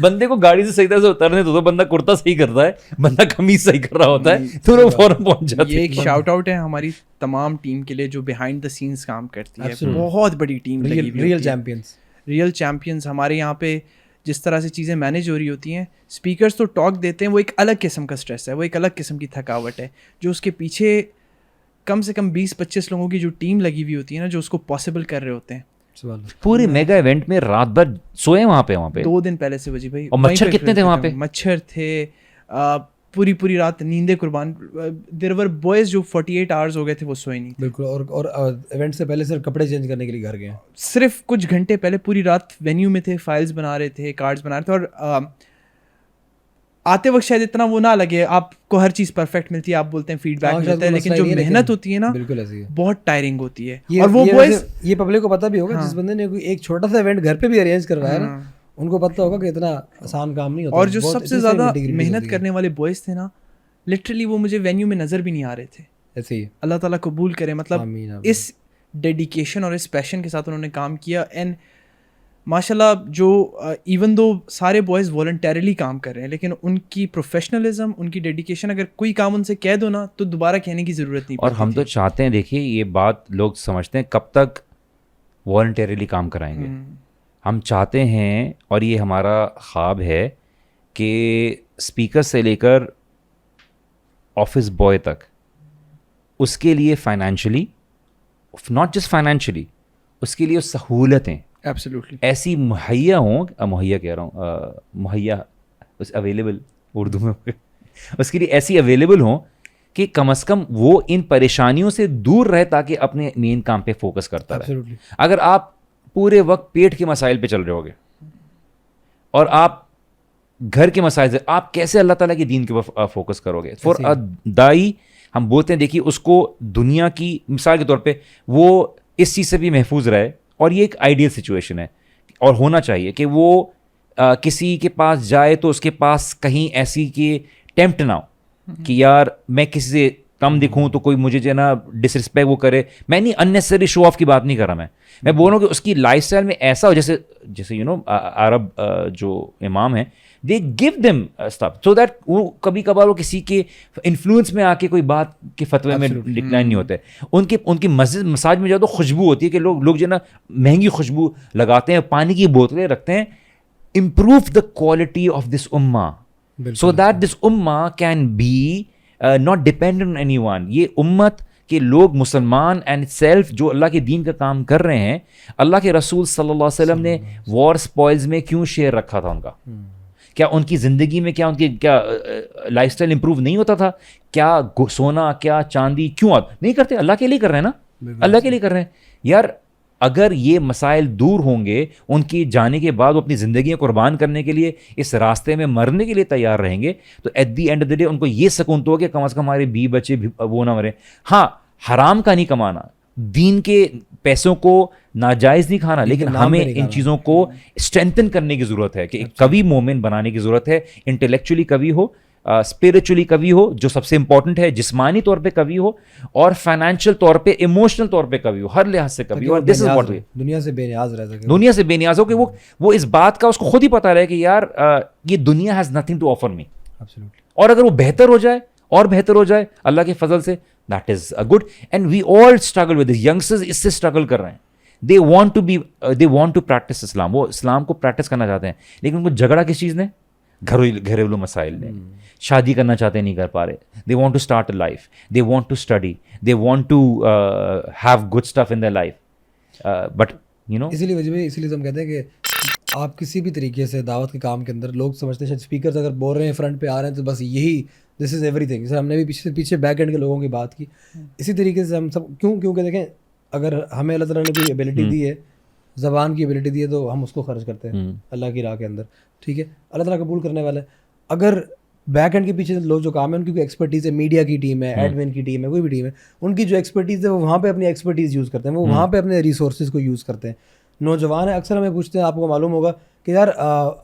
بندے کو گاڑی سے صحیح طرح سے اترنے تو بندہ کرتا صحیح کرتا ہے, بندہ قمیض صحیح کر رہا ہوتا ہے, تو وہ فوراً پہنچ جاتے ہیں. یہ ایک شاؤٹ آؤٹ ہے ہماری تمام ٹیم کے لیے جو بیہائنڈ دا سینس کام کرتی ہے. بہت بڑی ٹیم, ریئل چیمپئنس. ہمارے یہاں پہ جس طرح سے چیزیں مینیج ہو رہی ہوتی ہیں, اسپیکرس تو ٹاک دیتے ہیں, وہ ایک الگ قسم کا اسٹریس ہے, وہ ایک الگ قسم کی تھکاوٹ ہے, جو اس کے پیچھے کم سے کم 20-25 لوگوں کی جو ٹیم لگی ہوئی ہوتی ہے نا, جو اس کو پاسبل کر رہے ہوتے ہیں. پورے میگا ایونٹ میں رات بھر سوئے وہاں پہ 2 دن پہلے سے وجی بھائی. اور مچھر کتنے تھے وہاں پہ, مچھر تھے, پوری رات نیندیں قربان. دیر ور بوائز جو 48 آورز ہو گئے تھے وہ سوئے نہیں. بالکل. اور ایونٹ سے پہلے صرف کپڑے چینج کرنے کے لیے گھر گئے, صرف کچھ گھنٹے پہلے پوری رات وینیو میں تھے, فائلز بنا رہے تھے, کارڈز بنا رہے تھے. اور آتے وقت شاید اتنا وہ نہ لگے, آپ کو ہر چیز پرفیکٹ ملتی ہے, آپ بولتے ہیں فیڈ بیک ملتا ہے, لیکن جو محنت ہوتی ہے نا بالکل ایسی ہے, بہت ٹائرنگ ہوتی ہے. اور وہ بوائز, یہ پبلک کو پتہ بھی ہوگا, جس بندے نے ایک چھوٹا سا ایونٹ گھر پہ بھی ارینج کروایا نا, ان کو پتہ ہوگا کہ اتنا آسان کام نہیں ہوتا. اور جو سب سے زیادہ محنت کرنے والے بوائز تھے نا, لٹرلی وہ مجھے وینیو میں نظر بھی نہیں آ رہے تھے. ایسے ہی اللہ تعالیٰ قبول کرے, مطلب اس ڈیڈیکیشن اور اس پیشن کے ساتھ انہوں نے کام کیا. اینڈ ماشاء اللہ, جو ایون دو سارے بوائز والنٹیرلی کام کر رہے ہیں, لیکن ان کی پروفیشنلزم, ان کی ڈیڈیکیشن, اگر کوئی کام ان سے کہہ دو نا تو دوبارہ کہنے کی ضرورت نہیں. اور ہم تو چاہتے ہیں, دیکھیے یہ بات لوگ سمجھتے ہیں کب تک والنٹیرلی کام کرائیں گے. ہم چاہتے ہیں, اور یہ ہمارا خواب ہے کہ اسپیکر سے لے کر آفس بوائے تک اس کے لیے فائنینشلی, ناٹ جسٹ فائنینشلی, اس کے لیے سہولتیں ایبسلیوٹلی ایسی مہیا ہوں, مہیا کہہ رہا ہوں, مہیا اویلیبل اردو میں, اس کے لیے ایسی اویلیبل ہوں کہ کم از کم وہ ان پریشانیوں سے دور رہے تاکہ اپنے مین کام پہ فوکس کرتا رہے. اگر آپ پورے وقت پیٹ کے مسائل پہ چل رہے ہوگے اور آپ گھر کے مسائل سے, آپ کیسے اللہ تعالیٰ کے دین کے اوپر فوکس کرو گے. فور دائی ہم بولتے ہیں, دیکھیے اس کو دنیا کی مثال کے طور پہ وہ اس چیز سے بھی محفوظ رہے, اور یہ ایک آئیڈیل سچویشن ہے اور ہونا چاہیے کہ وہ کسی کے پاس جائے تو اس کے پاس کہیں ایسی کہ ٹیمپٹ نہ ہو کہ یار میں کسی سے کم دکھوں تو کوئی مجھے جو ہے نا ڈس رسپیکٹ وہ کرے. میں نہیں اننیسری شو آف کی بات نہیں کر رہا, میں بول رہا ہوں کہ اس کی لائف اسٹائل میں ایسا ہو جیسے یو نو عرب جو امام ہیں, they gave them stuff so that وہ کبھی کبھار وہ کسی کے انفلوئنس میں آ کے کوئی بات کے فتوے میں ڈکلائن نہیں ہوتے. ان کی مسجد مساج میں جاؤ تو خوشبو ہوتی ہے کہ لوگ جو ہے نا مہنگی خوشبو لگاتے ہیں, پانی کی بوتلیں رکھتے ہیں. Improve the quality of this امہ سو دیٹ دس امہ can be not dependent on anyone. یہ امت کہ لوگ مسلمان اینڈ سیلف جو اللہ کے دین کا کام کر رہے ہیں, اللہ کے رسول صلی اللہ علیہ وسلم نے وار اسپوائلز میں کیوں شیئر رکھا تھا ان کا؟ کیا ان کی زندگی میں کیا ان کی کیا لائف اسٹائل امپروو نہیں ہوتا تھا؟ کیا سونا کیا چاندی کیوں آپ نہیں کرتے؟ اللہ کے لیے کر رہے ہیں نا, اللہ کے لیے کر رہے ہیں یار. اگر یہ مسائل دور ہوں گے, ان کی جانے کے بعد وہ اپنی زندگیاں قربان کرنے کے لیے اس راستے میں مرنے کے لیے تیار رہیں گے, تو at the end of the day ان کو یہ سکون تو ہو کہ کم از کم ہمارے بچے وہ نہ مریں. ہاں حرام کا نہیں کمانا, دین کے پیسوں کو ناجائز نہیں کھانا, لیکن ہمیں ان چیزوں کو اسٹرینتھن کرنے کی ضرورت ہے کہ ایک قوی مومن بنانے کی ضرورت ہے. انٹلیکچولی قوی ہو, اسپریچولی قوی ہو, جو سب سے امپورٹنٹ ہے, جسمانی طور پہ قوی ہو, اور فائنینشیل طور پہ ایموشنل طور پہ قوی ہو, ہر لحاظ سے قوی ہو. اور دس از واٹ دنیا سے بے نیاز رہ سکے, دنیا سے بے نیاز ہو کہ وہ اس بات کا اس کو خود ہی پتہ رہے کہ یار یہ دنیا ہیز نتھنگ ٹو آفر می. اور اگر وہ بہتر ہو جائے اور بہتر ہو جائے اللہ کے فضل سے, that is good. And we all struggle with this. Youngsters اس سے اسٹرگل کر رہے ہیں, they want to practise Islam, وہ اسلام کو پریکٹس کرنا چاہتے ہیں, لیکن ان کو جھگڑا کس چیز نے, گھریلو مسائل نے. شادی کرنا چاہتے ہیں, نہیں کر پا رہے. They want to start a life, they want to study, they want to have good stuff in their life, but you know. اسی لیے ہم کہتے ہیں کہ آپ کسی بھی طریقے سے دعوت کے کام کے اندر, لوگ سمجھتے ہیں شاید اسپیکرز اگر بول رہے ہیں فرنٹ پہ آ رہے ہیں تو بس یہی دس از ایوری تھنگ. جیسے ہم نے بھی پیچھے بیک اینڈ کے لوگوں کی بات کی, اسی طریقے سے ہم سب کیونکہ دیکھیں اگر ہمیں اللہ تعالیٰ نے کوئی ایبلٹی دی ہے, زبان کی ایبلٹی دی ہے, تو ہم اس کو خرچ کرتے ہیں اللہ کی راہ کے اندر, ٹھیک ہے, اللہ تعالیٰ قبول کرنے والا ہے. اگر بیک اینڈ کے پیچھے لوگ جو کام ہے ان کی کوئی ایکسپرٹیز ہے, میڈیا کی ٹیم ہے, ایڈمن کی ٹیم ہے, کوئی بھی ٹیم ہے, ان کی جو ایکسپرٹیز ہے وہ وہاں پہ اپنی ایکسپرٹیز یوز کرتے ہیں, وہ وہاں پہ اپنے ریسورسز کو یوز کرتے ہیں. نوجوان ہیں, اکثر ہمیں پوچھتے ہیں, آپ کو معلوم ہوگا کہ یار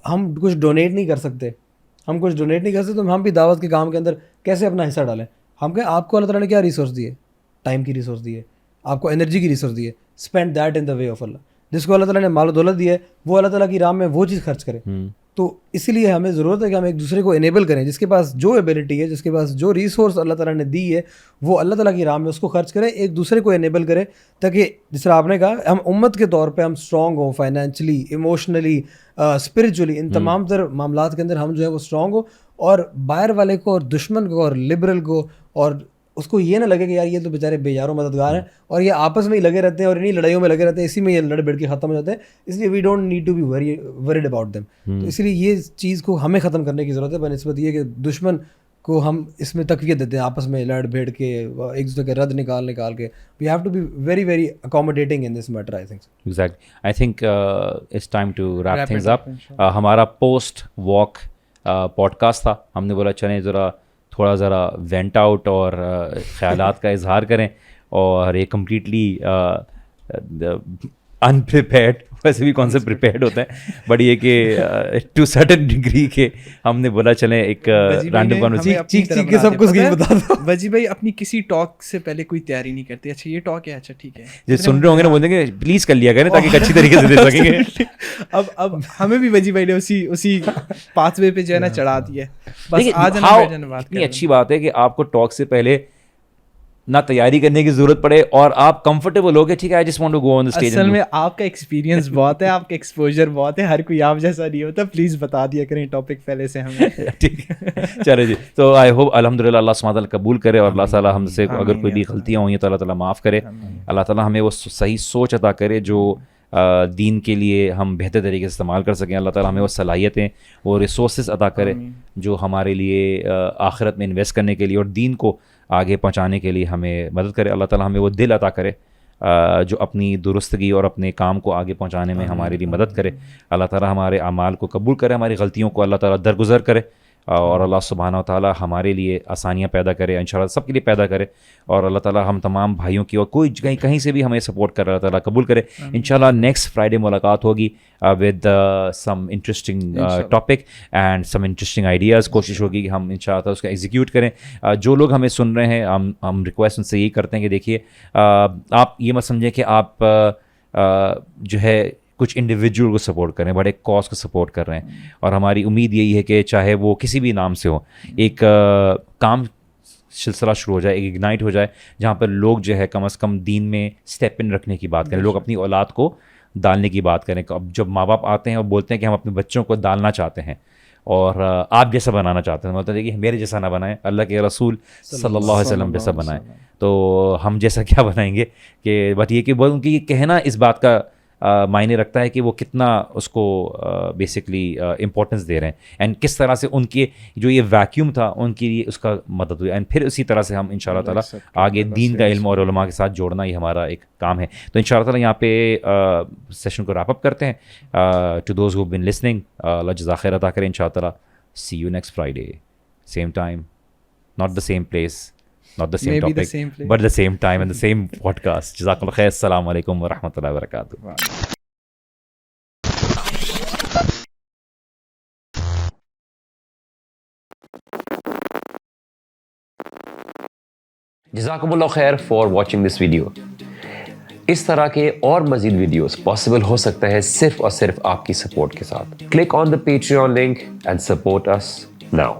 ہم کچھ ڈونیٹ نہیں کر سکتے, تو ہم بھی دعوت کے کام کے اندر کیسے اپنا حصہ ڈالیں. ہم کہیں آپ کو اللہ تعالیٰ نے کیا ریسورس دیے, ٹائم کی ریسورس دی ہے, آپ کو انرجی کی ریسورس دی ہے, spend that in the way of Allah. جس کو اللہ تعالیٰ نے مال و دولت دی ہے وہ اللہ تعالیٰ کی راہ میں وہ چیز خرچ کرے. تو اسی لیے ہمیں ضرورت ہے کہ ہم ایک دوسرے کو انیبل کریں, جس کے پاس جو ایبلٹی ہے, جس کے پاس جو ریسورس اللہ تعالیٰ نے دی ہے وہ اللہ تعالیٰ کی راہ میں اس کو خرچ کریں, ایک دوسرے کو انیبل کریں, تاکہ جس طرح آپ نے کہا ہم امت کے طور پہ ہم اسٹرانگ ہوں, فائنینشلی, ایموشنلی, اسپرچولی, ان تمام تر معاملات کے اندر ہم جو ہے وہ اسٹرانگ ہوں, اور باہر والے کو اور دشمن کو اور لبرل کو اور اس کو یہ نہ لگے کہ یار یہ تو بیچارے بے یار و مددگار ہیں اور یہ آپس میں ہی لگے رہتے ہیں اور انہیں لڑائیوں میں لگے رہتے ہیں, اسی میں یہ لڑ بڑھ کے ختم ہو جاتے ہیں. اس لیے we don't need to be worried about them. تو اسی لیے یہ چیز کو ہمیں ختم کرنے کی ضرورت ہے, بنسبت یہ کہ دشمن کو ہم اس میں تقویت دیتے ہیں, آپس میں لڑ بھیڑ کے ایک دوسرے کے رد نکال کے. We have to be very very accommodating in this matter. I think it's time to wrap things up. ہمارا پوسٹ واک پوڈ کاسٹ تھا, ہم نے بولا چلیں تھوڑا ذرا وینٹ آؤٹ اور خیالات کا اظہار کریں, اور یہ کمپلیٹلی انپریپیئرڈ, ویسے بھی کون سے پریپیئرڈ ہوتا ہے, بٹ یہ کہ ٹو سرٹن ڈگری کے ہم نے بولا چلیں ایک رینڈم کانورسیشن کے سب کچھ بتا دو. وجی بھائی اپنی کسی ٹاک سے پہلے کوئی تیاری نہیں کرتے, اچھا یہ ٹاک ہے, اچھا ٹھیک ہے, جو سن رہے ہوں گے نا بولیں گے پلیز کر لیا کریں تاکہ اچھی طریقے سے دے سکیں گے. اب ہمیں بھی وجی بھائی نے اسی پاتھ وے پہ جو ہے نا چڑھا دیا ہے. بس آج اتنی اچھی بات ہے کہ آپ کو ٹاک سے پہلے نہ تیاری کرنے کی ضرورت پڑے اور آپ کمفرٹیبل ہو گئے, ٹھیک ہے, I just want to go on the stage. اصل میں آپ کا ایکسپیرینس بہت ہے, آپ کا ایکسپوجر بہت ہے, ہر کوئی آپ جیسا نہیں ہوتا. پلیز بتا دیا کریں ٹاپک پہلے سے ہمیں. ٹھیک ہے, چلے جی. تو آئی ہوپ الحمدللہ اللہ سبحانہ تعالیٰ قبول کرے, اور اللہ تعالیٰ ہم سے اگر کوئی بھی غلطیاں ہوئی ہیں تو اللہ تعالیٰ معاف کرے. اللہ تعالیٰ ہمیں وہ صحیح سوچ عطا کرے جو دین کے لیے ہم بہتر طریقے سے استعمال کر سکیں. اللہ تعالیٰ ہمیں وہ صلاحیتیں, وہ ریسورسز عطا کرے جو ہمارے لیے آخرت میں انویسٹ کرنے کے لیے اور دین کو آگے پہنچانے کے لیے ہمیں مدد کرے. اللہ تعالیٰ ہمیں وہ دل عطا کرے جو اپنی درستگی اور اپنے کام کو آگے پہنچانے میں ہمارے لیے مدد کرے. اللہ تعالیٰ ہمارے اعمال کو قبول کرے, ہماری غلطیوں کو اللہ تعالیٰ درگزر کرے, اور اللہ سبحانہ و تعالیٰ ہمارے لیے آسانیاں پیدا کرے, انشاءاللہ سب کے لیے پیدا کرے. اور اللہ تعالیٰ ہم تمام بھائیوں کی, اور کوئی کہیں سے بھی ہمیں سپورٹ کر اللہ تعالیٰ قبول کرے. انشاءاللہ نیکسٹ فرائیڈے ملاقات ہوگی with some interesting topic and some interesting ideas. کوشش ہوگی کہ ہم انشاءاللہ اس کو ایگزیکیوٹ کریں. جو لوگ ہمیں سن رہے ہیں ہم ریکویسٹ ان سے یہی کرتے ہیں کہ دیکھیے آپ یہ مت سمجھیں کہ آپ جو ہے کچھ انڈیویجول کو سپورٹ کریں, بڑے کاز کو سپورٹ کر رہے ہیں. اور ہماری امید یہی ہے کہ چاہے وہ کسی بھی نام سے ہو, ایک کام سلسلہ شروع ہو جائے, ایک اگنائٹ ہو جائے, جہاں پر لوگ جو ہے کم از کم دین میں اسٹیپ ان رکھنے کی بات کریں, لوگ اپنی اولاد کو ڈالنے کی بات کریں. اب جب ماں باپ آتے ہیں اور بولتے ہیں کہ ہم اپنے بچوں کو ڈالنا چاہتے ہیں اور آپ جیسا بنانا چاہتے ہیں, مطلب ہے کہ میرے جیسا نہ بنائیں, اللہ کے رسول صلی اللہ علیہ وسلم جیسا بنائیں. تو ہم جیسا کیا بنائیں گے, کہ بات یہ کہ ان کی یہ کہنا اس بات کا معنی رکھتا ہے کہ وہ کتنا اس کو بیسکلی امپورٹنس دے رہے ہیں, اینڈ کس طرح سے ان کے جو یہ ویکیوم تھا ان کے لیے اس کا مدد ہوئی. اینڈ پھر اسی طرح سے ہم انشاءاللہ تعالیٰ آگے دین کا علم اور علماء کے ساتھ جوڑنا یہ ہمارا ایک کام ہے. تو انشاءاللہ تعالیٰ یہاں پہ سیشن کو ریپ اپ کرتے ہیں. To those who been listening, Allah جزا خیر عطا کریں. انشاءاللہ تعالیٰ see you next Friday, same time, not the same place, not the same Maybe topic, the same place. but the same time and the same podcast. Jazakallah khair. Assalamu alaikum wa rahmatullahi wa barakatuh. Jazakumullah khair for watching this video. اس طرح کے اور مزید videos possible ہو سکتا ہے صرف اور صرف آپ کی سپورٹ کے ساتھ. Click on the Patreon link and support us now.